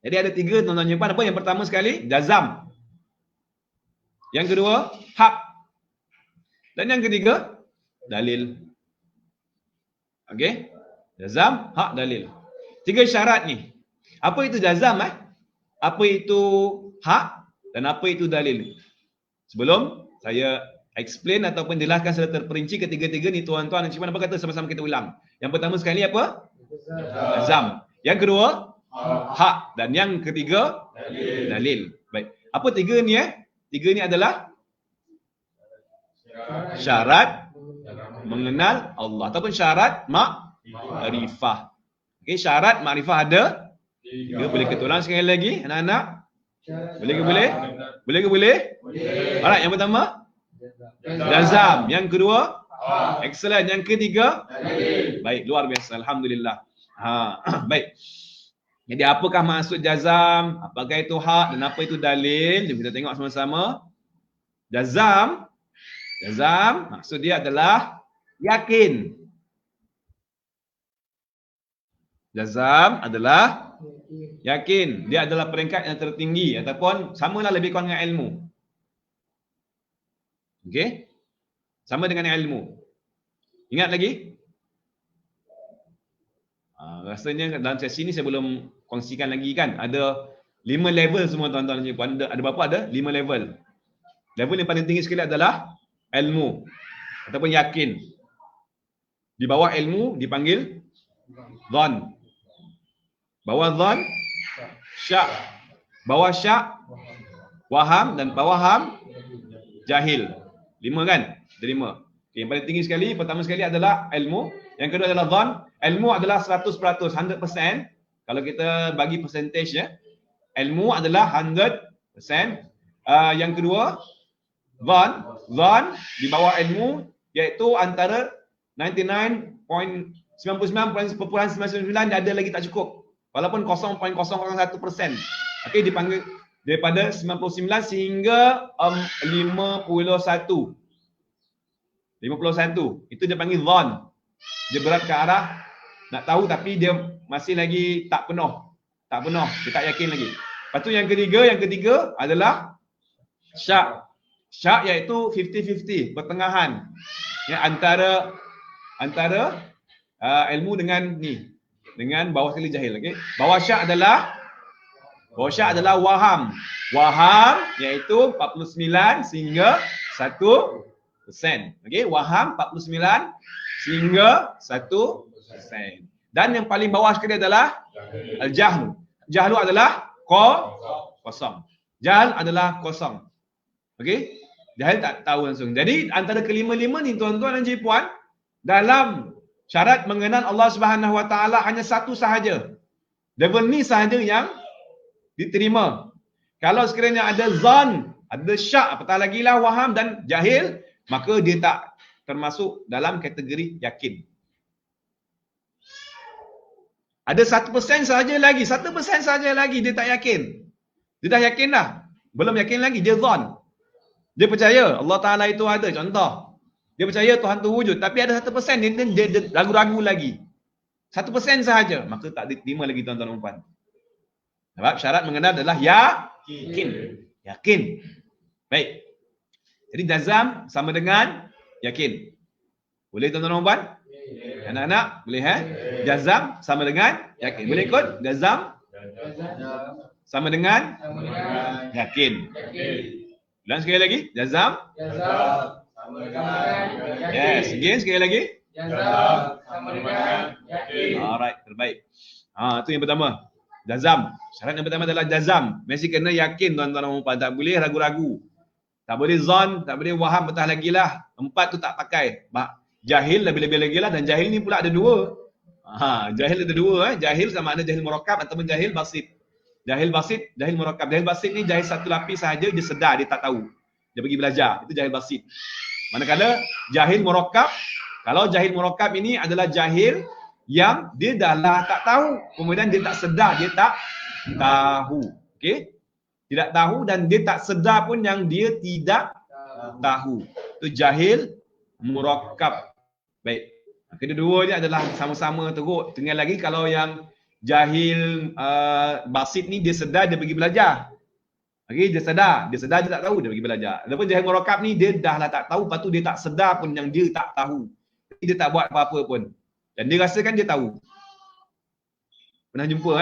[SPEAKER 1] Jadi ada 3 tuan-tuan dan puan. Apa yang pertama sekali? Jazam. Yang kedua, hak. Dan yang ketiga, dalil. Okey? Jazam, hak, dalil. 3 syarat ni. Apa itu jazam Apa itu hak dan apa itu dalil? Sebelum saya explain ataupun jelaskan secara terperinci ketiga-tiga ni tuan-tuan dan puan, apa kata sama-sama kita ulang. Yang pertama sekali apa? Jazam. Yang kedua, hak. Dan yang ketiga, dalil. Baik. Apa 3 ni 3 ni adalah syarat mengenal Allah ataupun syarat makrifah. Okey, syarat makrifah ada 3. Boleh kita ulang sekali lagi anak-anak? Boleh ke boleh? Boleh ke boleh? Alright, yang pertama jazam, yang kedua excellent, yang ketiga baik, luar biasa, alhamdulillah. Baik. Jadi apakah maksud jazam? Apakah itu hak dan apa itu dalil? Jom kita tengok sama-sama. Jazam maksud dia adalah yakin. Jazam adalah yakin. Dia adalah peringkat yang tertinggi ataupun samalah lebih kurang dengan ilmu. Okey? Sama dengan ilmu. Ingat lagi? Rasanya dalam sesi ni saya belum kongsikan lagi kan. Ada 5 level semua tuan-tuan dan puan. Ada berapa? Ada 5 level. Level yang paling tinggi sekali adalah ilmu ataupun yakin. Di bawah ilmu dipanggil dhan. Bawah dhan syak. Bawah syak waham dan bawah waham jahil. 5 kan? Ada 5. Okay, yang paling tinggi sekali, pertama sekali adalah ilmu. Yang kedua adalah dhan. Ilmu adalah 100%, 100%. Kalau kita bagi percentage ilmu adalah 100%. Yang kedua, dhan. Dhan di bawah ilmu iaitu antara 99.99% dia ada lagi tak cukup. Walaupun 0.001%. Okey, dipanggil daripada 99 sehingga 51. Itu dia panggil dhan. Dia berat ke arah nak tahu tapi dia masih lagi tak penuh. Dia tak yakin lagi. Lepas tu yang ketiga adalah syak. Syak iaitu 50-50, pertengahan. Ya, antara ilmu dengan bawah sekali jahil. Okey. Bawah syak adalah waham. Waham iaitu 49 sehingga 1%. Okey, waham 49 sehingga 1%. Dan yang paling bawah sekali adalah al-jahl. Jahlu adalah kosong. Jahl adalah kosong. Okey? Jahil tak tahu langsung. Jadi antara kelima-lima ni tuan-tuan dan puan, dalam syarat mengenal Allah Subhanahu Wa Taala hanya satu sahaja. Level ni sahaja yang diterima. Kalau sekiranya ada zan, ada syak, apatah lagi lah waham dan jahil, maka dia tak termasuk dalam kategori yakin. Ada 1% sahaja lagi, 1% sahaja lagi dia tak yakin. Dia dah yakin dah. Belum yakin lagi, dia zan. Dia percaya Allah Ta'ala itu ada, contoh. Dia percaya Tuhan tu wujud, tapi ada 1% dia ragu-ragu lagi. 1% sahaja, maka tak diterima lagi tuan-tuan dan puan. Sebab syarat mengenal adalah yakin. Baik. Jadi jazam sama dengan yakin. Boleh tuan-tuan dan puan? Anak-anak, boleh Jazam sama dengan yakin. Boleh ikut? Jazam sama dengan yakin. Ulang sekali lagi. Jazam
[SPEAKER 2] sama dengan yakin.
[SPEAKER 1] Yes, again sekali lagi.
[SPEAKER 2] Jazam sama dengan yakin.
[SPEAKER 1] Alright, terbaik. Itu yang pertama. Jazam. Syarat yang pertama adalah jazam. Mesti kena yakin tuan-tuan dan puan. Tak boleh ragu-ragu. Tak boleh zon, tak boleh waham, betah lagi lah. 4 tu tak pakai. Jahil lebih-lebih lagi lah. Dan jahil ni pula ada 2. Jahil ada 2. Jahil sama ada jahil murakkab ataupun jahil basit. Jahil basit, jahil murakkab. Jahil basit ni jahil satu lapis sahaja, dia sedar, dia tak tahu. Dia pergi belajar. Itu jahil basit. Manakala jahil murakkab, kalau jahil murakkab ini adalah jahil yang dia dah lah tak tahu. Kemudian dia tak sedar, dia tak tahu. Okey? Tidak tahu dan dia tak sedar pun yang dia tidak tahu. Itu jahil murakkab. Baik. Kedua-dua ni adalah sama-sama teruk. Tinggal lagi kalau yang jahil basit ni dia sedar dia pergi belajar. Okey, dia sedar dia tak tahu dia pergi belajar. Adapun jahil murakkab ni dia dah lah tak tahu, lepas tu dia tak sedar pun yang dia tak tahu. Dia tak buat apa-apa pun. Dan dia rasakan dia tahu. Pernah jumpa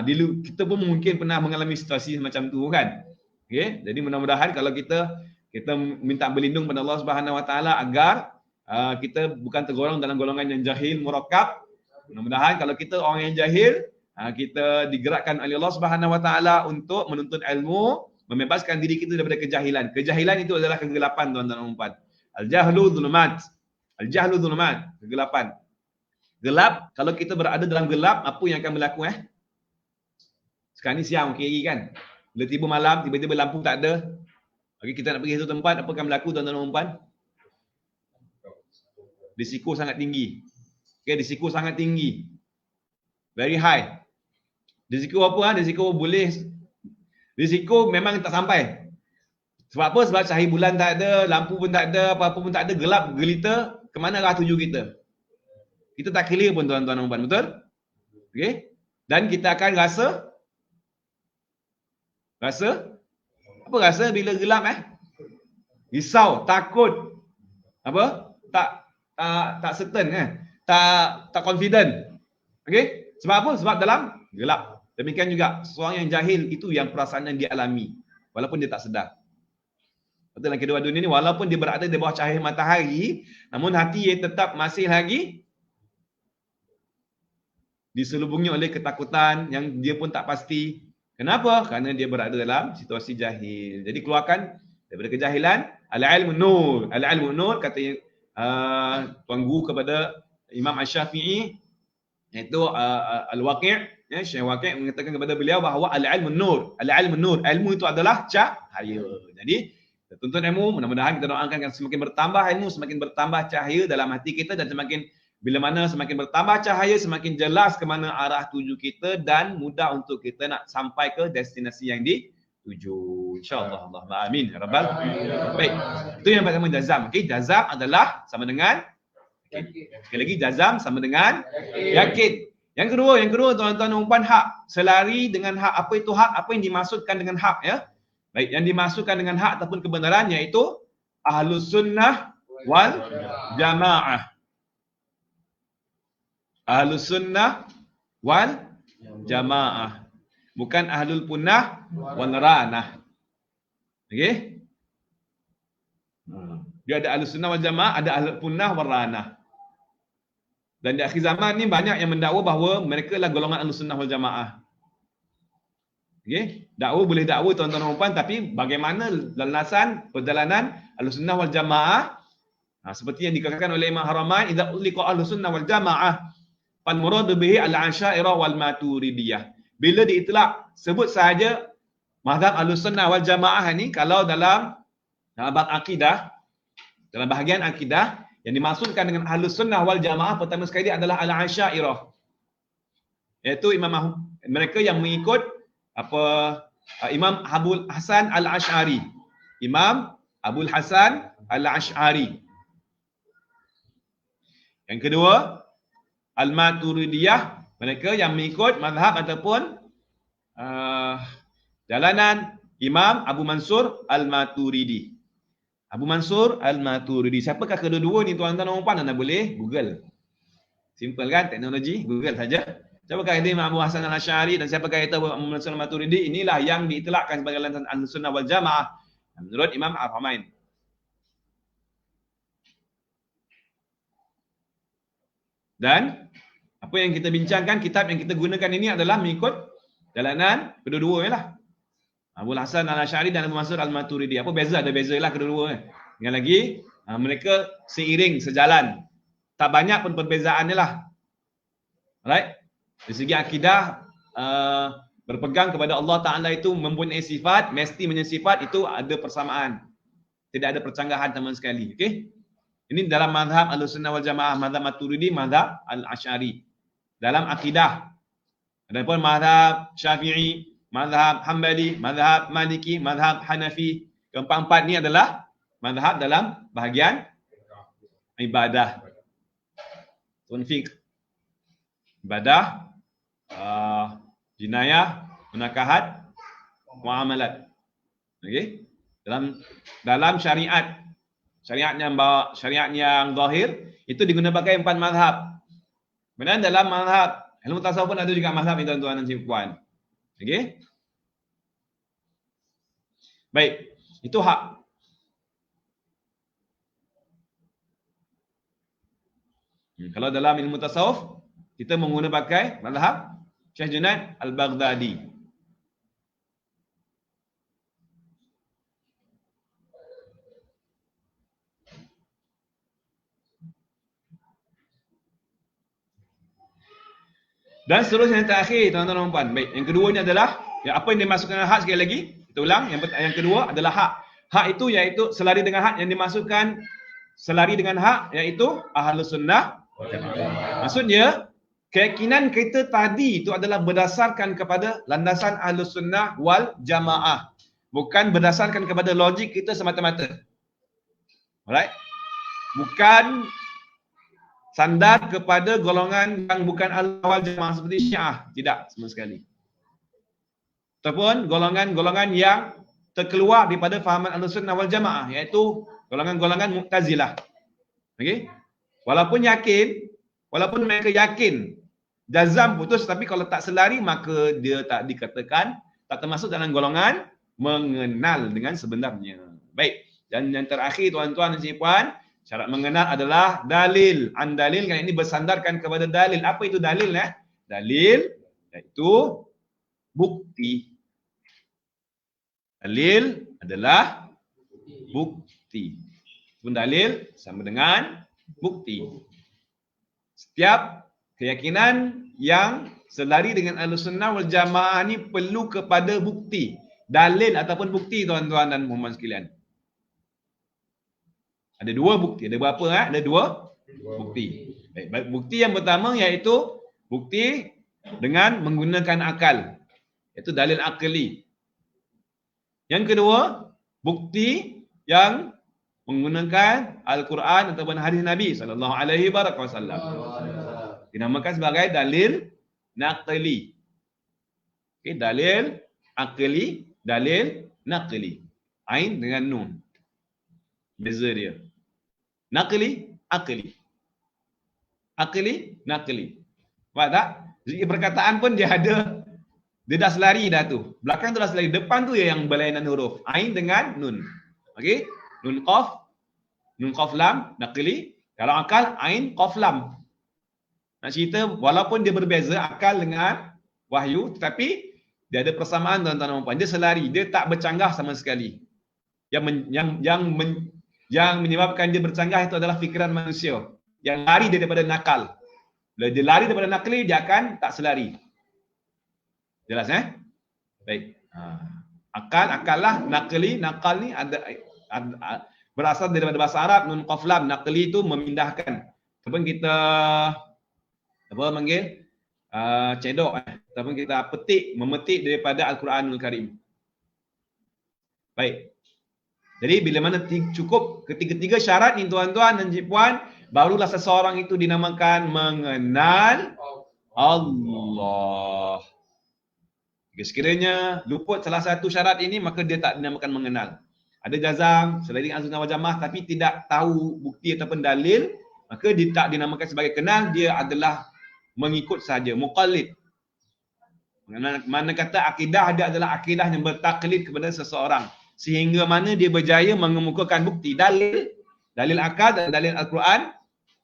[SPEAKER 1] dulu kita pun mungkin pernah mengalami situasi macam tu kan. Okey, jadi mudah-mudahan kalau kita minta berlindung pada Allah Subhanahu Wa Taala agar kita bukan tergolong dalam golongan yang jahil murakkab. Mudah-mudahan kalau kita orang yang jahil, kita digerakkan oleh Allah Subhanahu Wa Taala untuk menuntut ilmu, membebaskan diri kita daripada kejahilan. Kejahilan itu adalah kegelapan, tuan-tuan dan puan. Al-jahlu dhulumat. Al-jahlu dhulumat, kegelapan. Gelap, kalau kita berada dalam gelap, apa yang akan berlaku Sekarang ni siang okey kan. Bila tiba malam, tiba-tiba lampu tak ada. Okey, kita nak pergi satu tempat, apa akan berlaku, tuan-tuan dan puan? Risiko sangat tinggi. Okay, risiko sangat tinggi. Very high. Risiko apa? Risiko memang tak sampai. Sebab apa? Sebab cahaya bulan tak ada, lampu pun tak ada, apa-apa pun tak ada, gelap gelita. Kemana arah tuju kita? Kita tak clear pun, tuan-tuan dan puan. Betul? Okay. Dan kita akan rasa apa rasa bila gelap risau, takut. Apa? Tak certain tak confident. Okey? Sebab apa? Sebab dalam gelap. Demikian juga seorang yang jahil itu yang perasaan yang dia alami walaupun dia tak sedar. Betul, dalam kehidupan dunia ni walaupun dia berada di bawah cahaya matahari, namun hati dia tetap masih lagi diselubungi oleh ketakutan yang dia pun tak pasti. Kenapa? Kerana dia berada dalam situasi jahil. Jadi keluarkan daripada kejahilan. Al-ilmu nur. Al-ilmu nur kata tuan guru kepada Imam Asy-Syafi'i, iaitu Al-Waqi', Syekh Waqi' mengatakan kepada beliau bahawa al-ilmu nur. Al-ilmu nur. Ilmu itu adalah cahaya. Jadi kita tuntut ilmu, mudah-mudahan kita doakan semakin bertambah ilmu, semakin bertambah cahaya dalam hati kita, dan bila mana semakin bertambah cahaya, semakin jelas ke mana arah tuju kita dan mudah untuk kita nak sampai ke destinasi yang dituju. InsyaAllah. Allahumma amin. Ya Rabbal. Baik. Itu yang pertama, jazam. Okey, jazam adalah sama dengan sekali lagi, jazam sama dengan yakin. Yang kedua tuan-tuan dan puan, hak. Selari dengan hak. Apa itu hak? Apa yang dimaksudkan dengan hak ya? Baik, yang dimaksudkan dengan hak ataupun kebenaran iaitu Ahlus Sunnah wal Jamaah. Ahlus Sunnah wal Jamaah. Bukan Ahlul Punnah wal Ranah. Okey? Dia ada Ahlus Sunnah wal Jamaah, ada Ahlul Punnah wal Ranah. Dan di akhir zaman ni banyak yang mendakwa bahawa mereka lah golongan Ahlus Sunnah wal Jamaah. Okey? Dakwa boleh dakwa tuan-tuan dan puan, tapi bagaimana landasan perjalanan Ahlus Sunnah wal Jamaah? Seperti yang dikatakan oleh Imam Haramain, idza ulqa Ahlus Sunnah wal Jamaah fal muradu bihi al-Asy'ariyah wal Maturidiyah. Bila diitlak sebut sahaja mazhab Ahlus Sunnah wal Jamaah ni, kalau dalam bab akidah, dalam bahagian akidah, yang dimaksudkan dengan Ahlus Sunnah wal Jamaah pertama sekali adalah al-Asy'ariyah. Iaitu mereka yang mengikut Imam Abul Hasan Al-Asy'ari. Imam Abul Hasan Al-Asy'ari. Yang kedua, Al-Maturidiyah, mereka yang mengikut mazhab ataupun jalanan Imam Abu Mansur Al-Maturidi. Abu Mansur Al-Maturidi. Siapakah kedua-dua ni tuan-tuan dan puan? Anda boleh Google. Simple kan teknologi? Google saja. Siapakah itu Imam Abu Hasan Al-Asy'ari dan siapakah itu Abu Mansur Al-Maturidi? Inilah yang diitlakkan sebagai landasan Ahlus-Sunnah wal Jamaah menurut Imam Al-Haramain. Dan apa yang kita bincangkan, kitab yang kita gunakan ini adalah mengikut jalanan kedua-dua lah. Abu Hasan Al-Asy'ari dan Abu Mansur Al-Maturidi. Apa beza? Ada beza lah kedua-dua. Dengan lagi, mereka seiring, sejalan. Tak banyak pun perbezaannya lah. Alright? Dari segi akidah, berpegang kepada Allah Ta'ala itu mempunyai sifat, mesti punya sifat itu ada persamaan. Tidak ada percanggahan sama sekali. Okay? Ini dalam mazhab Ahlus-Sunnah wal Jamaah, mazhab Maturidi, mazhab Al-Asy'ari. Dalam akidah. Adapun mazhab Syafi'i, mazhab Hambali, mazhab Maliki, mazhab Hanafi. Keempat-empat ni adalah mazhab dalam bahagian ibadah. Fiqh. Ibadah, jinayah, munakahat, muamalat. Okey. Dalam syariat yang zahir itu digunakan pakai 4 mazhab. Kemudian dalam mazhab ilmu tasawuf pun ada juga mazhab ni tuan-tuan dan puan. Okey. Baik, itu hak. Kalau dalam ilmu tasawuf kita menggunakan pakai mazhab Syekh Junaid Al-Baghdadi. Dan seterusnya yang terakhir tuan-tuan dan puan. Baik, yang kedua ni adalah apa yang dimasukkan hak sekali lagi. Kita ulang, yang kedua adalah hak. Hak itu iaitu selari dengan hak yang dimasukkan selari dengan hak iaitu Ahlus Sunnah. Maksudnya keyakinan kita tadi itu adalah berdasarkan kepada landasan Ahlus Sunnah wal Jamaah, bukan berdasarkan kepada logik kita semata-mata. Alright? Bukan sandar kepada golongan yang bukan Ahlul Jamaah seperti Syiah, tidak sama sekali. Ataupun golongan-golongan yang terkeluar daripada fahaman Ahlus Sunnah wal Jamaah, iaitu golongan-golongan Mu'tazilah. Okey? Walaupun mereka yakin jazam putus, tapi kalau tak selari maka dia tak dikatakan tak termasuk dalam golongan mengenal dengan sebenarnya. Baik, dan yang terakhir tuan-tuan dan puan, syarat mengenal adalah dalil. Dalil kan ini bersandarkan kepada dalil. Apa itu dalil? Dalil iaitu bukti. Dalil adalah bukti. Dalil sama dengan bukti. Setiap keyakinan yang selari dengan Ahlussunnah wal Jamaah ni perlu kepada bukti. Dalil ataupun bukti tuan-tuan dan puan sekalian. Ada 2 bukti. Ada berapa? Ada 2 bukti. Baik, bukti yang pertama iaitu bukti dengan menggunakan akal. Iaitu dalil akli. Yang kedua, bukti yang menggunakan Al-Quran ataupun hadis Nabi SAW. Dinamakan sebagai dalil naqli. Okay, dalil akli, dalil naqli. Ain dengan nun. Beza dia. Naqli, akli. Akli, naqli. Faham tak? Jadi perkataan pun dia dah selari dah tu. Belakang tu dah selari. Depan tu yang berlainan huruf. Ain dengan nun. Okey? Nun qaf lam, naqli. Kalau akal, ain qaf lam. Nak cerita, walaupun dia berbeza akal dengan wahyu, tetapi dia ada persamaan tuan-tuan dan puan. Dia selari, dia tak bercanggah sama sekali. Yang menyebabkan dia bercanggah itu adalah fikiran manusia yang lari daripada nakal. Bila dia lari daripada nakli, dia akan tak selari. Jelas Baik. Akal lah, nakli, nakal ni ada berasal daripada bahasa Arab, nun qaf lam, nakli itu memindahkan. Ataupun kita cedok ataupun kita memetik daripada Al-Quranul Karim. Baik. Jadi bila mana cukup ketiga-tiga syarat ni tuan-tuan dan puan, barulah seseorang itu dinamakan mengenal Allah. Jika sekiranya luput salah satu syarat ini, maka dia tak dinamakan mengenal. Ada jazam, selari Ahlussunnah wal Jamaah tapi tidak tahu bukti ataupun dalil, maka dia tak dinamakan sebagai kenal, dia adalah mengikut saja, muqallid. Mana kata akidah dia adalah akidah yang bertaklid kepada seseorang. Sehingga mana dia berjaya mengemukakan bukti, dalil akal dan dalil Al-Quran.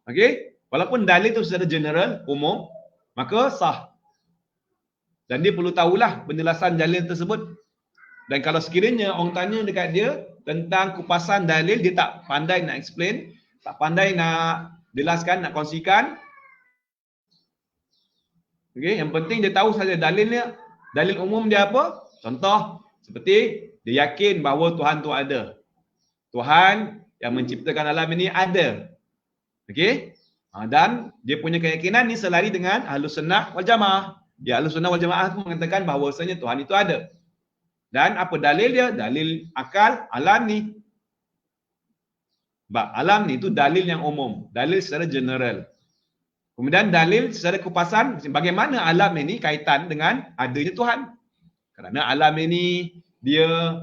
[SPEAKER 1] Okey? Walaupun dalil itu secara general, umum, maka sah. Dan dia perlu tahulah penjelasan dalil tersebut. Dan kalau sekiranya orang tanya dekat dia tentang kupasan dalil, dia tak pandai nak explain, tak pandai nak jelaskan, nak kongsikan. Okey, yang penting dia tahu saja dalilnya, dalil umum dia apa? Contoh seperti dia yakin bahawa Tuhan tu ada. Tuhan yang menciptakan alam ini ada. Okey? Dan dia punya keyakinan ni selari dengan Ahlussunnah wal Jamaah. Ya, Ahlussunnah wal Jamaah tu mengatakan bahawasanya Tuhan itu ada. Dan apa dalil dia? Dalil akal, alam ni. Alam ni itu dalil yang umum, dalil secara general. Kemudian dalil secara kupasan, bagaimana alam ini kaitan dengan adanya Tuhan. Kerana alam ini dia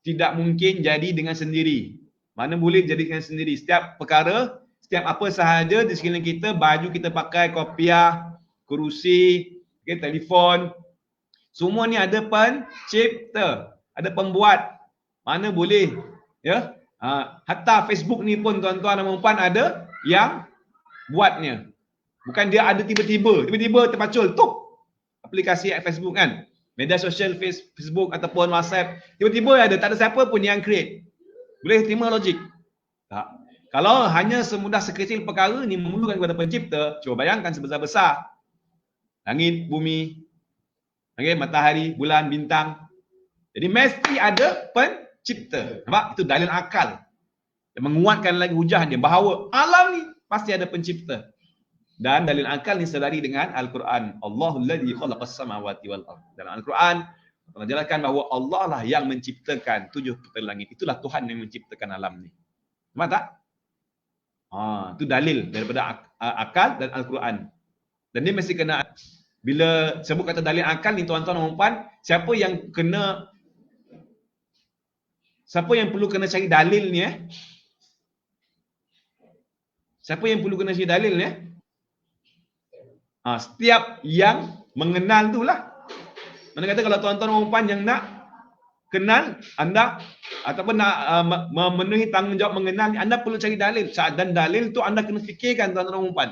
[SPEAKER 1] tidak mungkin jadi dengan sendiri. Mana boleh jadi dengan sendiri. Setiap perkara, setiap apa sahaja di sekeliling kita, baju kita pakai, kopiah, kerusi, okay, telefon, semua ni ada pencipta, ada pembuat. Mana boleh, ya? Hatta Facebook ni pun tuan-tuan dan puan ada yang buatnya. Bukan dia ada tiba-tiba terpacul, tup, aplikasi Facebook kan. Media sosial Facebook ataupun WhatsApp, tiba-tiba ada, tak ada siapa pun yang create. Boleh terima logik? Tak. Kalau hanya semudah sekecil perkara ni memerlukan kepada pencipta, cuba bayangkan sebesar-besar langit, bumi, okay, matahari, bulan, bintang. Jadi mesti ada pencipta. Nampak? Itu dalil akal. Yang menguatkan lagi hujah dia bahawa alam ni pasti ada pencipta. Dan dalil akal ni sedari dengan Al-Quran. Allahul ladzi khalaqas samawati wal ardh. Dalam Al-Quran Allah jelaskan bahawa Allah lah yang menciptakan 7 petala langit. Itulah Tuhan yang menciptakan alam ni. Nampak tak? Itu dalil daripada akal dan Al-Quran. Dan dia mesti kena, bila sebut kata dalil akal ni tuan-tuan dan puan, siapa yang perlu kena cari dalil ni Siapa yang perlu kena cari dalil ni setiap yang mengenal tu lah. Mana kata kalau tuan-tuan dan puan yang nak kenal anda ataupun nak memenuhi tanggungjawab mengenal, anda perlu cari dalil. Dan dalil tu anda kena fikirkan tuan-tuan dan puan.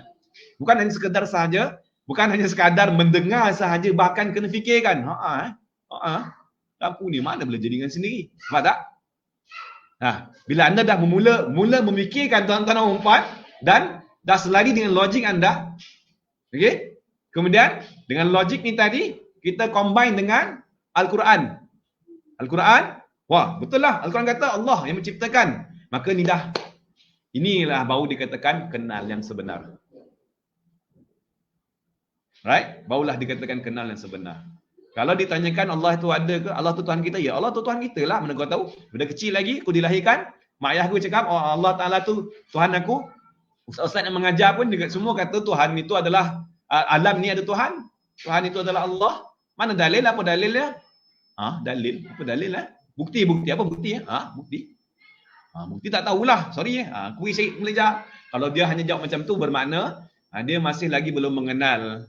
[SPEAKER 1] Bukan hanya sekadar sahaja, bukan hanya sekadar mendengar sahaja, bahkan kena fikirkan. Lampu ni mana boleh jadikan sendiri? Nampak tak? Bila anda dah mula memikirkan tuan-tuan dan puan dan dah selari dengan logik anda, okey? Kemudian dengan logik ni tadi kita combine dengan Al-Quran. Al-Quran, wah betul lah, Al-Quran kata Allah yang menciptakan. Maka inilah baru dikatakan kenal yang sebenar. Right? Barulah dikatakan kenal yang sebenar. Kalau ditanyakan Allah itu ada ke? Allah itu Tuhan kita? Ya Allah itu Tuhan kita lah. Mana kau tahu? Bila kecil lagi, aku dilahirkan, mak ayah aku cakap, oh Allah Ta'ala tu Tuhan aku. Ustaz-ustaz yang mengajar pun juga semua kata Tuhan itu adalah, alam ni ada Tuhan. Tuhan itu adalah Allah. Mana dalil? Apa dalilnya? Dalil. Apa dalil lah? Bukti. Apa bukti? Bukti. Bukti tak tahulah. Sorry. Aku saya belajar. Kalau dia hanya jawab macam tu bermakna dia masih lagi belum mengenal.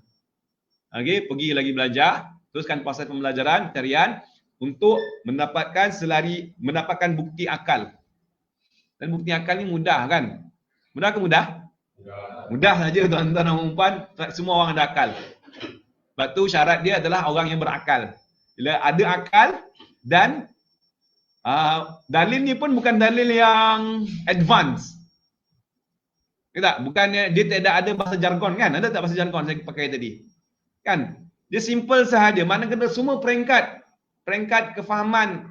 [SPEAKER 1] Okey, pergi lagi belajar. Teruskan proses pembelajaran, tarian untuk mendapatkan bukti akal. Dan bukti akal ni mudah kan? Mudah ke mudah? Mudah saja tuan-tuan dan puan, semua orang ada akal. Sebab tu syarat dia adalah orang yang berakal. Bila ada akal dan dalil ni pun bukan dalil yang advance. Tak? Bukannya dia tidak ada bahasa jargon kan? Ada tak bahasa jargon saya pakai tadi? Kan? Dia simple sahaja. Mana kena semua peringkat kefahaman.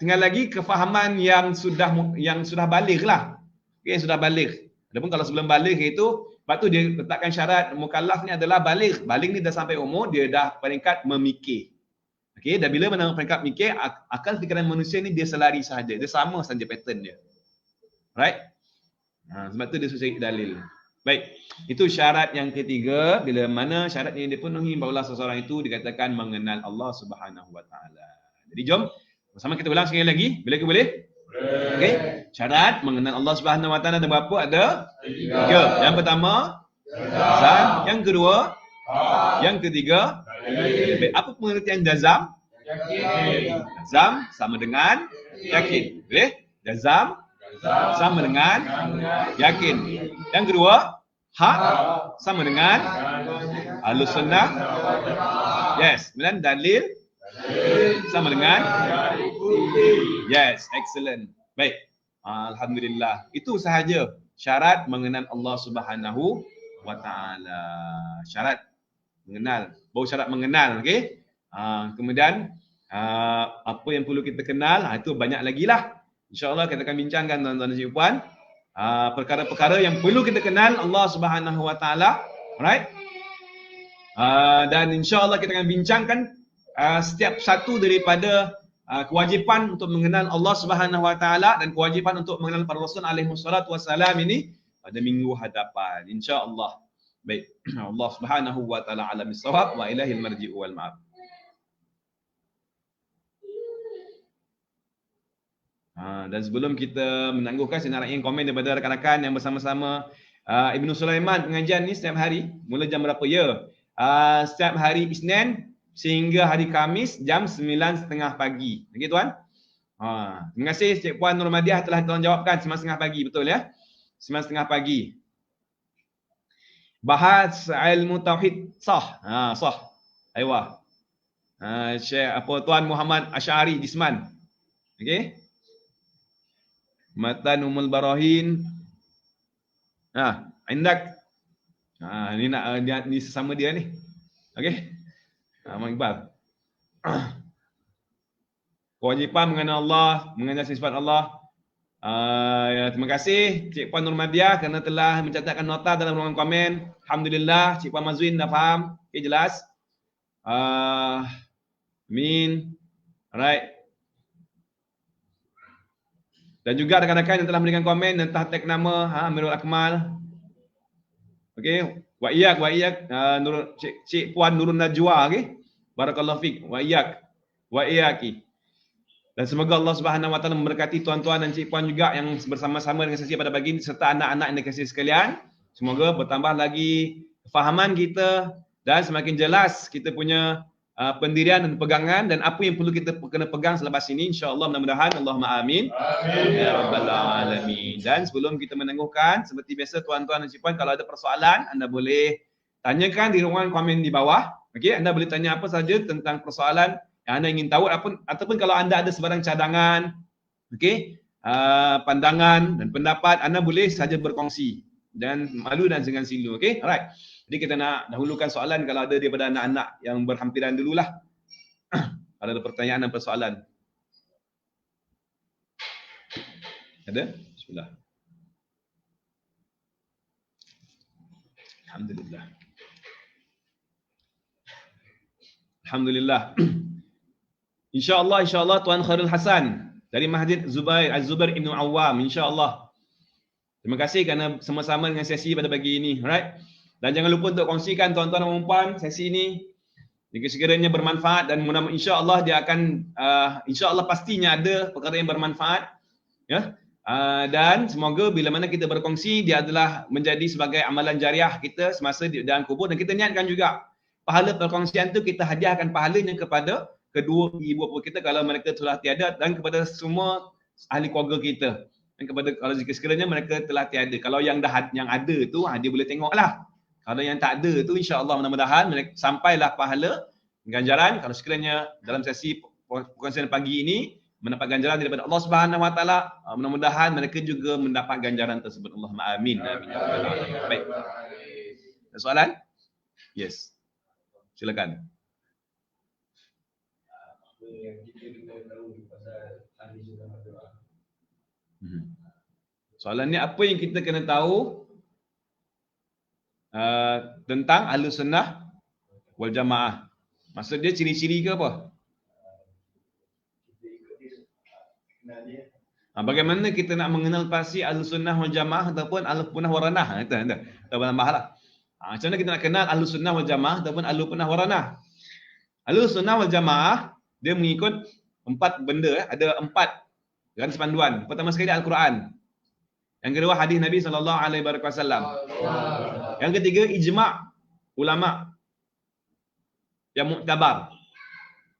[SPEAKER 1] Tinggal lagi kefahaman yang sudah baligh lah. Okay, sudah baligh. Adapun kalau sebelum baligh itu, sebab tu dia letakkan syarat mukallaf ni adalah baligh. Baligh ni dah sampai umur, dia dah peringkat memikir. Okey, dan bila mana peringkat mikir, akal fikiran manusia ni dia selari sahaja. Dia sama saja pattern dia. Right? Sebab tu dia susah dalil. Baik, itu syarat yang ketiga. Bila mana syarat ini dipenuhi, barulah seseorang itu dikatakan mengenal Allah Subhanahu Wa Taala. Jadi jom bersama kita ulang sekali lagi. Boleh? Okey. Syarat mengenal Allah Subhanahu Wa Taala ada berapa? Ada 3. Yang pertama jazam, yang kedua yang ketiga dalil. Apa pengertian jazam? Yakin. Jazam sama dengan yakin. Boleh? Jazam sama dengan yakin. Yang kedua, hak sama dengan Ahlussunnah. Yes, kemudian dalil sama dengan yes, excellent. Baik. Alhamdulillah. Itu sahaja syarat mengenal Allah Subhanahu Wa Taala. Syarat mengenal, baru syarat mengenal, okey? Kemudian apa yang perlu kita kenal, itu banyak lagi lah. InsyaAllah kita akan bincangkan tuan-tuan dan puan perkara-perkara yang perlu kita kenal Allah Subhanahu Wa Taala. Alright? Dan insya-Allah kita akan bincangkan setiap satu daripada kewajipan untuk mengenal Allah Subhanahu Wa Taala dan kewajipan untuk mengenal para Rasul alaihi wassalatu wassalam ini pada minggu hadapan insya-Allah. Baik, Allah Subhanahu Wa Taala alam bis-shawab wa ilahil marji'u wal ma'ab. Dan sebelum kita menangguhkan, saya nak ingin komen daripada rakan-rakan yang bersama-sama Ibnu Sulaiman pengajian ni setiap hari mula jam berapa? Ya, setiap hari Isnin sehingga hari Khamis jam 9.30 pagi. Okey tuan? Terima kasih Cik Puan Nur Madiah telah tolong jawabkan 9.30 pagi, betul ya? 9.30 pagi. Bahas ilmu tauhid sah. Sah. Aywa. Syekh Tuan Muhammad Asy'ari Jisman. Okey? Matan Umul Barahin. Indak. Ni nak ni sesama dia ni. Okey? Mak Iqbal. Kewajipan mengenal Allah, mengenal sifat Allah. Terima kasih Cik Puan Nur Madiah kerana telah mencatatkan nota dalam ruangan komen. Alhamdulillah, Cik Puan Mazwin dah faham. Okey, jelas. Amin. Alright. Dan juga rakan-rakan yang telah memberikan komen dan telah tag nama Amirul Akmal. Okey, wa iyyak Cik Puan Nurun Najwa, okey. Barakallahu fik wa iyyak wa iyyaki. Dan semoga Allah Subhanahu Wa Taala memberkati tuan-tuan dan cik puan juga yang bersama-sama dengan sesi pada pagi ini serta anak-anak yang dikasihi sekalian. Semoga bertambah lagi kefahaman kita dan semakin jelas kita punya pendirian dan pegangan dan apa yang perlu kita kena pegang selepas ini, insya-Allah, mudah-mudahan. Allahumma amin. Amin ya rabbal alamin. Dan sebelum kita menangguhkan, seperti biasa tuan-tuan dan cik puan, kalau ada persoalan anda boleh tanyakan di ruangan komen di bawah. Okey, anda boleh tanya apa saja tentang persoalan yang anda ingin tahu ataupun kalau anda ada sebarang cadangan, okey, pandangan dan pendapat, anda boleh saja berkongsi dan malu dan segan silu. Okey, alright. Jadi kita nak dahulukan soalan kalau ada daripada anak-anak yang berhampiran dululah. Kalau ada pertanyaan dan persoalan. Ada? Bismillah. Alhamdulillah. Alhamdulillah. InsyaAllah Tuan Khairul Hasan dari Masjid Az-Zubair Ibn Awam, insyaAllah. Terima kasih kerana sama-sama dengan sesi pada pagi ini. Alright. Dan jangan lupa untuk kongsikan tuan-tuan dan puan sesi ini. Jika sekiranya bermanfaat dan mudah-mudahan insya-Allah dia akan insya-Allah pastinya ada perkara yang bermanfaat, ya. Dan semoga bila mana kita berkongsi dia adalah menjadi sebagai amalan jariah kita semasa di dalam kubur, dan kita niatkan juga pahala perkongsian tu kita hadiahkan pahalanya kepada kedua ibu bapa kita kalau mereka telah tiada, dan kepada semua ahli keluarga kita, dan kepada kalau jika sekiranya mereka telah tiada. Kalau yang ada tu dia boleh tengoklah. Kalau yang tak ada tu insya-Allah mudah-mudahan mereka sampailah pahala ganjaran. Kalau sekiranya dalam sesi perkongsian pagi ini mendapat ganjaran daripada Allah Subhanahu Wa Taala, mudah-mudahan mereka juga mendapat ganjaran tersebut. Allahumma amin. Amin. Baik. Ada soalan? Yes. Silakan. Soalan ni, apa yang kita kena tahu tentang Ahlus Sunnah wal Jamaah? Maksud dia ciri-ciri ke apa? Bagaimana kita nak mengenal pasti Ahlus Sunnah wal Jamaah ataupun Ahlus Sunnah wal Ranah? Kita tambahlah. Macam mana kita nak kenal Ahlus Sunnah wal Jamaah ataupun Ahlus Sunnah wal Ranah? Ahlus Sunnah wal Jamaah dia mengikut 4 benda, ada 4 garis panduan. Pertama sekali Al-Quran. Yang kedua hadis Nabi sallallahu alaihi wasallam. Yang ketiga ijma' ulama yang muktabar.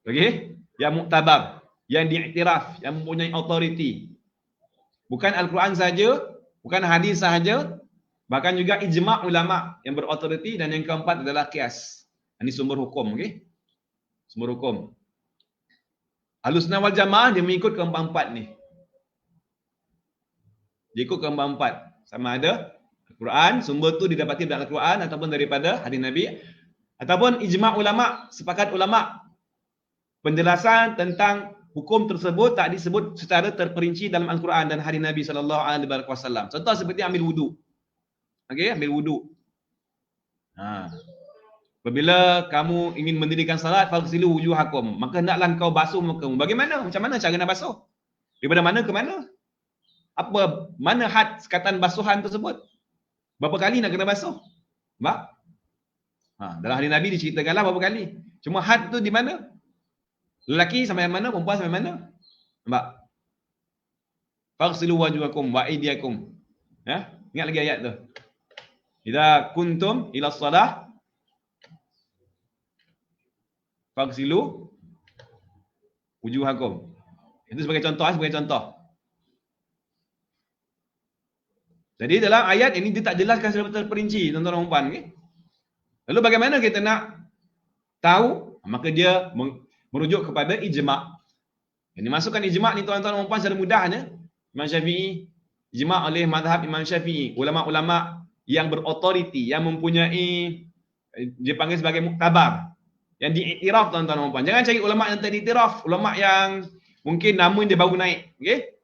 [SPEAKER 1] Okey? Yang muktabar, yang diiktiraf, yang mempunyai authority. Bukan Al-Quran saja, bukan hadis sahaja, bahkan juga ijma' ulama yang berautoriti. Dan yang keempat adalah qiyas. Ini sumber hukum, okey? Sumber hukum. Ahlus Sunnah wal Jamaah dia mengikut keempat-empat ni. Dia ikut keempat-empat. Sama ada Al-Quran, sumber tu didapati dari Al-Quran ataupun daripada hadis Nabi, ataupun ijma' ulama, sepakat ulama. Penjelasan tentang hukum tersebut tak disebut secara terperinci dalam Al-Quran dan hadis Nabi sallallahu alaihi wasallam. Contoh seperti ambil wudu. Okey, ambil wudu. Apabila kamu ingin mendirikan salat, faghsilu wujuhakum, maka hendaklah kau basuh mukamu. Bagaimana? Macam mana cara nak basuh? Daripada mana ke mana? Mana had sekatan basuhan tersebut? Berapa kali nak kena basuh? Nampak? Dalam hadis Nabi diceritakanlah berapa kali. Cuma had tu di mana? Lelaki sampai mana? Perempuan sampai mana? Nampak? Faghsilu wujuhakum wa aydiyakum. Ya? Ingat lagi ayat tu. Idza kuntum ila shalah faghsilu wujuhakum. Itu sebagai contoh. Jadi dalam ayat ini dia tak jelaskan secara terperinci, tuan-tuan dan puan. Okay? Lalu bagaimana kita nak tahu? Maka dia merujuk kepada ijma'. Yang dimasukkan ijma' ni tuan-tuan dan puan secara mudahnya, Imam Syafi'i, ijma' oleh mazhab Imam Syafi'i, ulama'-ulama' yang berautoriti, yang mempunyai, dia panggil sebagai muktabar, yang diiktiraf tuan-tuan dan puan. Jangan cari ulama' yang tak diiktiraf, ulama' yang mungkin nama dia baru naik. Okay?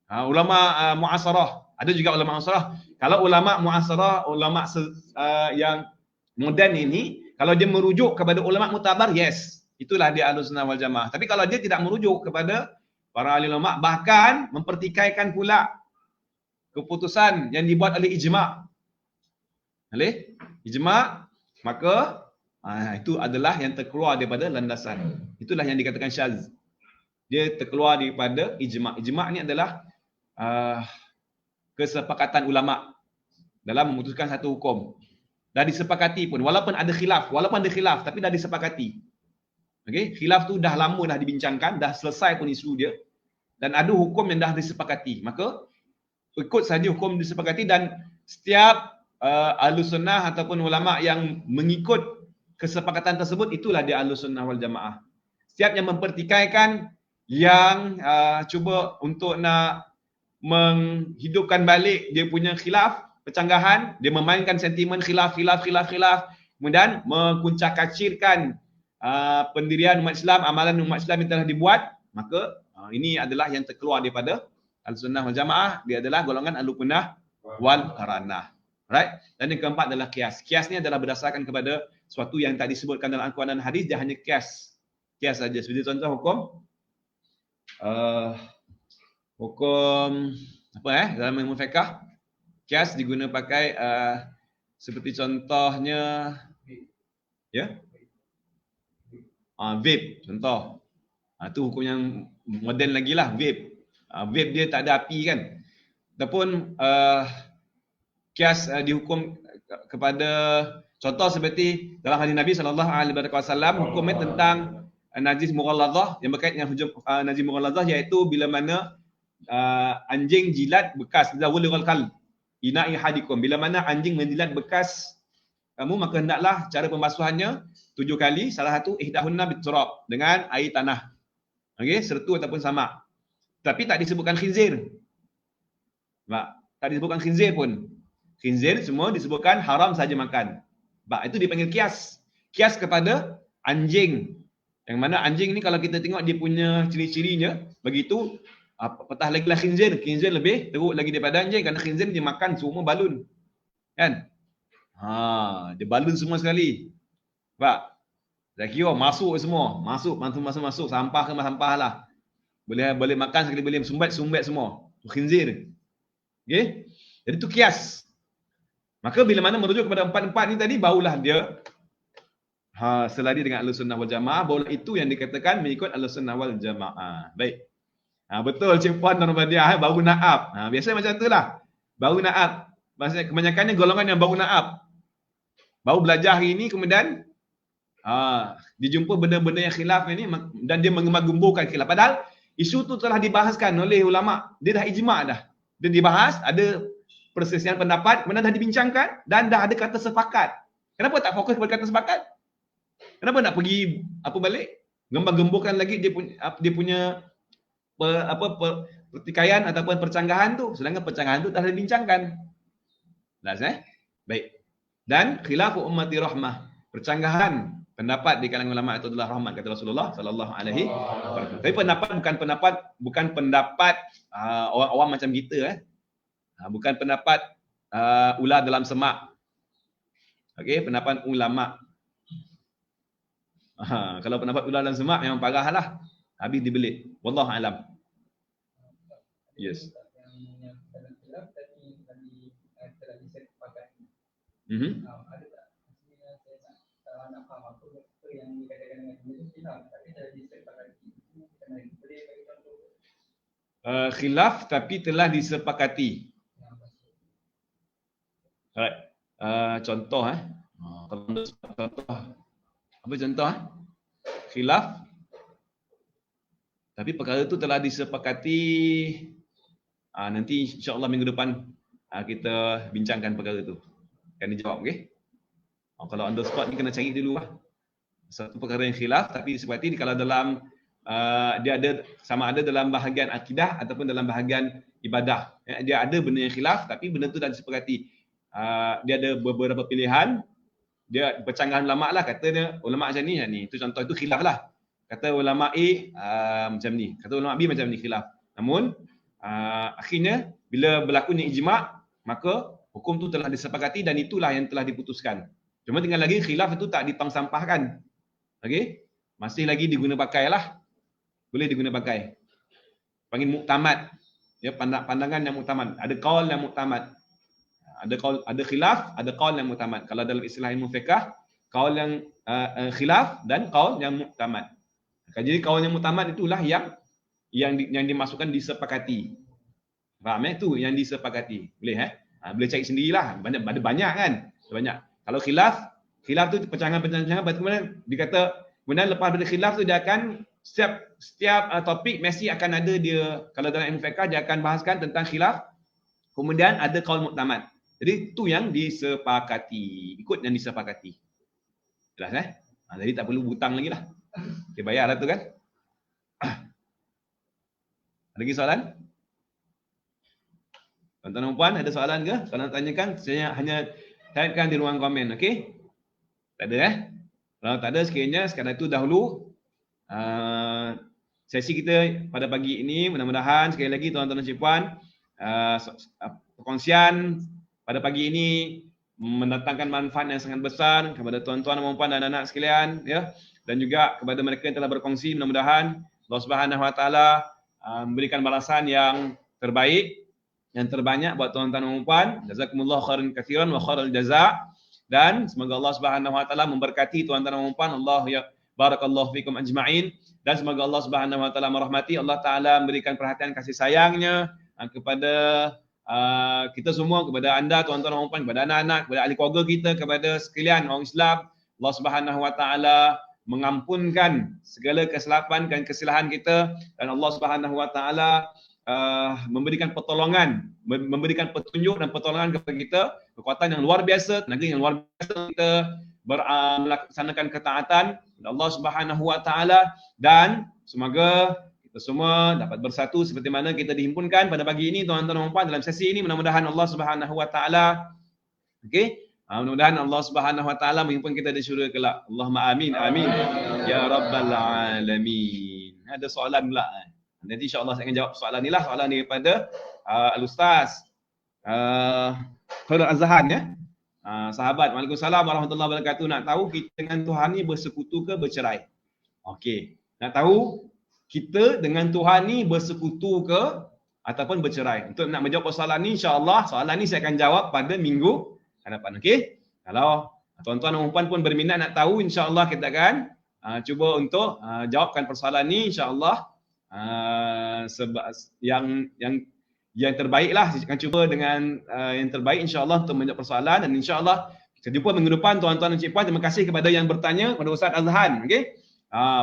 [SPEAKER 1] Ulama' mu'asarah. Ada juga ulama mu'asarah. Kalau ulama mu'asarah, ulama yang moden ini, kalau dia merujuk kepada ulama mutabar, yes, itulah dia Ahlussunnah wal Jamaah. Tapi kalau dia tidak merujuk kepada para ahli ulama, bahkan mempertikaikan pula keputusan yang dibuat oleh ijma'. Maka itu adalah yang terkeluar daripada landasan. Itulah yang dikatakan syaz. Dia terkeluar daripada ijma'. Ijma' ni adalah kesepakatan ulama dalam memutuskan satu hukum. Dah disepakati pun, walaupun ada khilaf, tapi dah disepakati. Okey, khilaf tu dah lama dah dibincangkan, dah selesai pun isu dia, dan ada hukum yang dah disepakati. Maka ikut saja hukum disepakati, dan setiap Ahlussunnah ataupun ulama yang mengikut kesepakatan tersebut, itulah dia Ahlussunnah wal Jamaah. Setiap yang mempertikaikan, yang cuba untuk nak menghidupkan balik dia punya khilaf, percanggahan, dia memainkan sentimen khilaf, kemudian mengkuncak-kacirkan pendirian umat Islam, amalan umat Islam yang telah dibuat, maka ini adalah yang terkeluar daripada Ahlussunnah wal Jamaah. Dia adalah golongan Ahlussunnah wal Qaranah. Right? Dan yang keempat adalah kias. Kias ni adalah berdasarkan kepada sesuatu yang tak disebutkan dalam Al-Quran dan hadis, dia hanya kias. Kias saja. Seperti contoh hukum dalam ilmu fiqh, kias diguna pakai seperti contohnya vape contoh. Tu hukum yang moden lagi lah, vape. Vape dia tak ada api kan. Ataupun kias dihukum kepada contoh seperti dalam hadis Nabi SAW, hukumnya tentang najis mughalladzah, yang berkait dengan najis mughalladzah, iaitu bila mana anjing jilat bekas, zawulul qalb ina'i hadikum, bila mana anjing menjilat bekas kamu, maka hendaklah cara pembasuhannya 7 kali, salah satu ihdahunna biturab, dengan air tanah. Okey, sertu ataupun samak. Tapi tak disebutkan khinzir. Tak disebutkan khinzir pun. Khinzir semua disebutkan haram saja makan. Itu dipanggil kias. Kias kepada anjing. Yang mana anjing ni kalau kita tengok dia punya ciri-cirinya begitu, apatah lagi lah khinzir. Khinzir lebih teruk lagi daripada anjing, kerana khinzir dia makan semua balun. Kan? Dia balun semua sekali. Dah kira masuk semua. Masuk. Sampah ke sampah lah. Boleh makan sekali, boleh sumbat semua. Khinzir. Okay? Jadi tu kias. Maka bila mana merujuk kepada empat-empat ni tadi, barulah dia selari dengan Ahlussunnah wal Jamaah, barulah itu yang dikatakan mengikut Ahlussunnah wal Jamaah. Baik. Betul Cik Puan dan Radiah, baru na'ab. Biasanya macam itulah. Baru na'ab. Maksudnya kebanyakannya golongan yang baru na'ab. Baru belajar hari ini, kemudian dijumpa benda-benda yang khilaf ini, dan dia mengembar-gemburkan khilaf. Padahal isu tu telah dibahaskan oleh ulama. Dia dah ijma' dah. Dia dibahas, ada perselisihan pendapat, kemudian dah dibincangkan dan dah ada kata sepakat. Kenapa tak fokus kepada kata sepakat? Kenapa nak pergi balik? Gembar-gemburkan lagi dia punya pertikaian ataupun percanggahan tu, sedangkan percanggahan tu dah dibincangkan. Baik. Dan khilafu ummati rahmah, percanggahan pendapat di kalangan ulama itu adalah rahmat, kata Rasulullah sallallahu alaihi wasallam. Tapi bukan pendapat orang-orang macam kita. Bukan pendapat ular dalam semak. Okey, pendapat ulama. Kalau pendapat ular dan semak memang parah lah. Habis dibelit. Wallahu alam. Yes. Mhm. Khilaf tapi telah disepakati. Alright. Contoh kalau contoh apa contoh khilaf tapi perkara itu telah disepakati. Nanti insya-Allah minggu depan kita bincangkan perkara itu. Akan dijawab, okey? Kalau on the spot ni kena cari dulu lah. Satu perkara yang khilaf tapi disepakati kalau dalam dia ada sama ada dalam bahagian akidah ataupun dalam bahagian ibadah. Dia ada benda yang khilaf tapi benda tu dah disepakati. Dia ada beberapa pilihan. Dia percanggahan ulama lah, kata ulama macam ni. Itu contoh itu khilaf lah. Kata ulama A macam ni, kata ulama B macam ni, khilaf. Namun akhirnya bila berlakunya ijma', maka hukum tu telah disepakati dan itulah yang telah diputuskan. Cuma tinggal lagi khilaf itu tak ditong sampahkan. Okey? Masih lagi diguna pakai lah. Boleh diguna pakai. Panggil muktamad. Ya, pandangan yang muktamad. Ada qaul yang muktamad. Ada khilaf, ada qaul yang muktamad. Kalau dalam istilah ilmu fiqh, qaul yang khilaf dan qaul yang muktamad. Jadi qaul yang muktamad itulah yang dimasukkan disepakati. Faham Itu yang disepakati. Boleh boleh cari sendirilah. Banyak kan? Banyak. Kalau khilaf tu pecahangan-pecahangan, kemudian dikata kemudian lepas dari khilaf tu dia akan setiap topik mesti akan ada dia, kalau dalam ilmu fiqh dia akan bahaskan tentang khilaf, kemudian ada qaul muktamad. Jadi itu yang disepakati, ikut yang disepakati. Jelas jadi tak perlu butang lagi lah. Okay, bayarlah tu kan. Ada lagi soalan? Tuan-tuan dan puan, ada soalan ke? Kalau nak tanyakan, saya hanya typekan di ruang komen, okey? Tak ada Kalau tak ada, sekiranya sekadar itu dahulu sesi kita pada pagi ini. Mudah-mudahan sekali lagi tuan-tuan dan puan, perkongsian pada pagi ini mendatangkan manfaat yang sangat besar kepada tuan-tuan dan puan dan anak-anak sekalian, ya. Dan juga kepada mereka yang telah berkongsi, mudah-mudahan Allah Subhanahu Wa Taala memberikan balasan yang terbaik, yang terbanyak buat tuan-tuan dan puan. Jazakumullahu khairan katsiran wa khairal jazaa. Dan semoga Allah Subhanahu Wa Taala memberkati tuan-tuan dan puan. Allah ya barakallahu fikum ajma'in. Dan semoga Allah Subhanahu Wa Taala merahmati, Allah Taala memberikan perhatian kasih sayangnya kepada kita semua, kepada anda tuan-tuan dan puan, kepada anak-anak, kepada ahli keluarga kita, kepada sekalian orang Islam. Allah Subhanahu Wa Taala mengampunkan segala kesilapan dan kesalahan kita, dan Allah Subhanahu Wa Taala memberikan pertolongan, memberikan petunjuk dan pertolongan kepada kita, kekuatan yang luar biasa, tenaga yang luar biasa kita melaksanakan ketaatan kepada Allah Subhanahu Wa Taala, dan semoga kita semua dapat bersatu seperti mana kita dihimpunkan pada pagi ini tuan-tuan dan puan dalam sesi ini. Mudah-mudahan Allah Subhanahu Wa Taala mudah-mudahan Allah Subhanahu Wa Taala menghimpun kita di syurga kelak. Allahumma amin amin ya rabbal alamin. Ada soalan pula. Nanti insya-Allah saya akan jawab soalan ni lah, soalan daripada al-ustaz Khairul Azhan, ya. Sahabat, Waalaikumsalam warahmatullahi wabarakatuh. Nak tahu kita dengan Tuhan ni bersekutu ke bercerai? Okey. Nak tahu kita dengan Tuhan ni bersekutu ke ataupun bercerai? Untuk nak menjawab soalan ni, insya-Allah soalan ni saya akan jawab pada minggu hadapan. Okey? Kalau tuan-tuan dan puan pun berminat nak tahu, insya-Allah kita akan cuba untuk jawabkan persoalan ni, insya-Allah. Yang terbaik lah, saya akan cuba dengan yang terbaik insya-Allah untuk menjawab persoalan, dan insya-Allah kita jumpa minggu depan tuan-tuan dan cik-puan. Terima kasih kepada yang bertanya kepada Ustaz Azhan. Okey,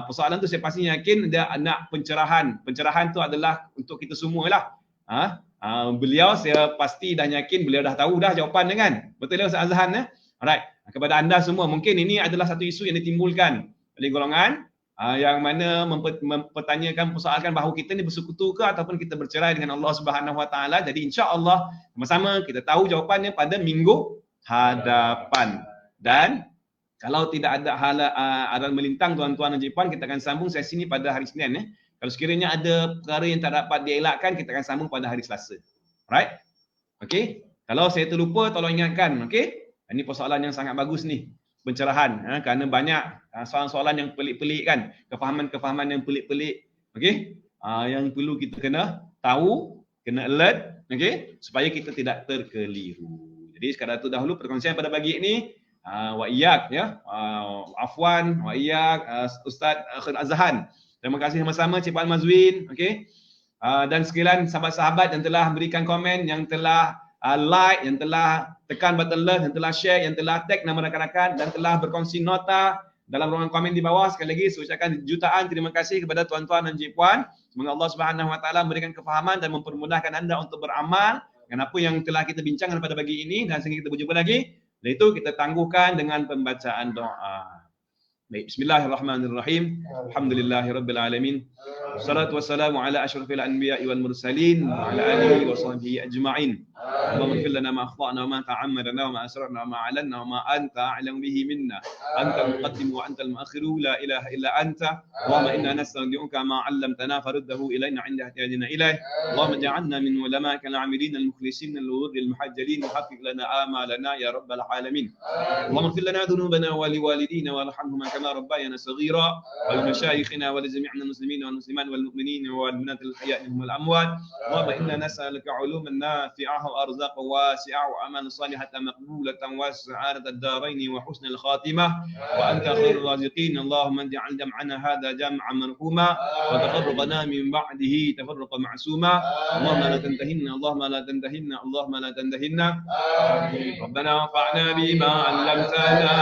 [SPEAKER 1] persoalan tu saya pasti yakin dia nak pencerahan tu adalah untuk kita semualah. Beliau saya pasti dah yakin beliau dah tahu dah jawapan kan, betul ya Ustaz Azhan? Alright, kepada anda semua, mungkin ini adalah satu isu yang ditimbulkan oleh golongan yang mana mempertanyakan, persoalkan bahawa kita ni bersekutu ke ataupun kita bercerai dengan Allah Subhanahu Wa Taala. Jadi insya-Allah sama-sama kita tahu jawapannya pada minggu hadapan. Dan kalau tidak ada hal melintang tuan-tuan dan puan, kita akan sambung sesi ini pada hari Senin. Kalau sekiranya ada perkara yang tak dapat dielakkan, kita akan sambung pada hari Selasa. Alright? Okey. Kalau saya terlupa, tolong ingatkan. Okey? Ini persoalan yang sangat bagus ni. pencerahan kerana banyak soalan-soalan yang pelik-pelik kan, kefahaman-kefahaman yang pelik-pelik. Okey, yang perlu kita kena tahu, kena alert, okey, supaya kita tidak terkeliru. Jadi sekadar itu dahulu perkongsian pada pagi ini. Wa iyyak ya, afwan wa iyyak Ustaz Khair Azhan. Terima kasih sama-sama Cik Puan Mazwin, okey. Dan sekalian sahabat-sahabat yang telah berikan komen, yang telah like, yang telah tekan button love, yang telah share, yang telah tag nama rakan-rakan dan telah berkongsi nota dalam ruangan komen di bawah. Sekali lagi saya ucapkan jutaan terima kasih kepada tuan-tuan dan Cik Puan. Semoga Allah Subhanahu Wa Taala memberikan kefahaman dan mempermudahkan anda untuk beramal dengan apa yang telah kita bincangkan pada pagi ini, dan sehingga kita berjumpa lagi. Dan itu kita tangguhkan dengan pembacaan doa. Baik, bismillahirrahmanirrahim. Alhamdulillahirabbil alamin. Wassalatu wassalamu ala asyrafil anbiya'i wal mursalin wa ala alihi wa sahbihi ajma'in. Allahumma ighfir lana ma akhta'na wa ma ta'ammadna wa ma asrarna wa ma 'alanna wa ma anta a'lamu bihi minna. Anta al-muqaddim wa anta al-mu'akhir, la ilaha illa anta. Allahumma inna nastaudi'uka ma 'allamtana faruddahu ilayna 'inda ihtiyajina ilayh. Allahumma ij'alna min ulama'ika al-'amilin al-mukhlisin al-ghurr al-muhajjalin haqqiq lana amalana ya rabbal alamin. Allahumma ighfir lana dhunubana wa liwalidina warhamhum كما ربينا صغيرا ولمشايخنا ولجميع المسلمين والمسلمات والمؤمنين والمؤمنات الأحياء منهم والأموات. اللهم إنا نسألك علوما نافعة وأرزاقا واسعة وأعمالا صالحة مقبولة وسعادة الدارين وحسن الخاتمة وأنت خير الرازقين. اللهم اجعل جمعنا هذا جمعا مرحوما وتفرقنا من بعده تفرقا معصوما. اللهم لا تنتهنا، اللهم لا تنتهنا، اللهم لا تنتهنا. ربنا انفعنا بما علمتنا،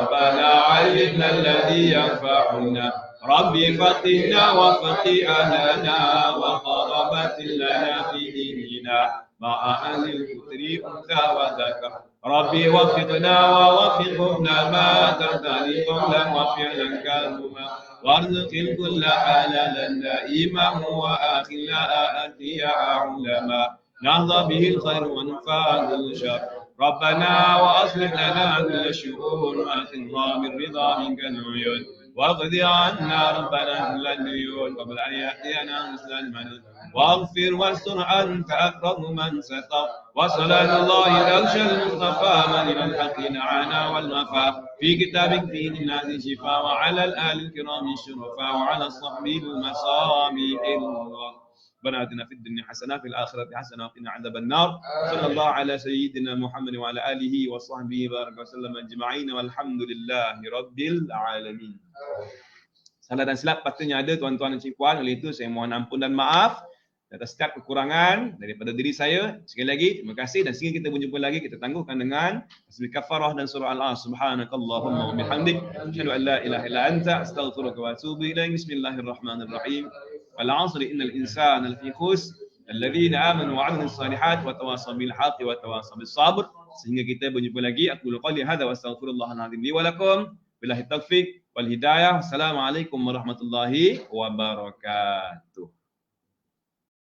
[SPEAKER 1] ربنا علمنا الذي ينفعنا، ربي فقهنا وفقه أهلنا وقربت لنا في ديننا مع أهل الكفر أنثى وذكر. ربي وفقنا ووفقهم ما ترتضي قولا وفعلا كرما، وارزق الكل حلالا دائما وآخلا آتيا علما نهضى به الخير ونفاذ الشر. ربنا وأصلح لنا كل الشؤون وأخذنا بالرضا منك العيون، واقض عنا ربنا كل الديون قبل أن يأتينا مثل المنون، واغفر واستر أنت أكرم من ستر. وصلاة الله تغشى المصطفى من الحق نعانا والوفا في كتابك فيه للناس شفاء، وعلى الآل الكرام الشرفاء وعلى الصحب المصابيح الله. ربنا آتنا في الدنيا حسنة في الآخرة حسنة وقنا عذاب النار. صلى الله على سيدنا محمد وعلى آله وصحبه بارك وسلم أجمعين والحمد لله رب العالمين. Salah dan silap pastinya ada tuan-tuan dan Cik Puan. Oleh itu saya mohon ampun dan maaf atas setiap kekurangan daripada diri saya. Sekali lagi terima kasih, dan sehingga kita berjumpa lagi kita tangguhkan dengan tasbih kafarah dan surah Al-As. Subhanakallahumma wa bihamdik asyhadu an la ilaha illa anta astaghfiruka wa atubu ilaik. Bismillahirrahmanirrahim. والعصر إن الإنسان لفي خسر الذين آمنوا وعملوا الصالحات وتواصوا بالحق وتواصوا بالصبر. Sehingga kita berjumpa lagi. Aku qouli hadza wa astaghfirullahal azim li wa lakum. Billahi taufiq wal hidayah. Assalamualaikum warahmatullahi wabarakatuh.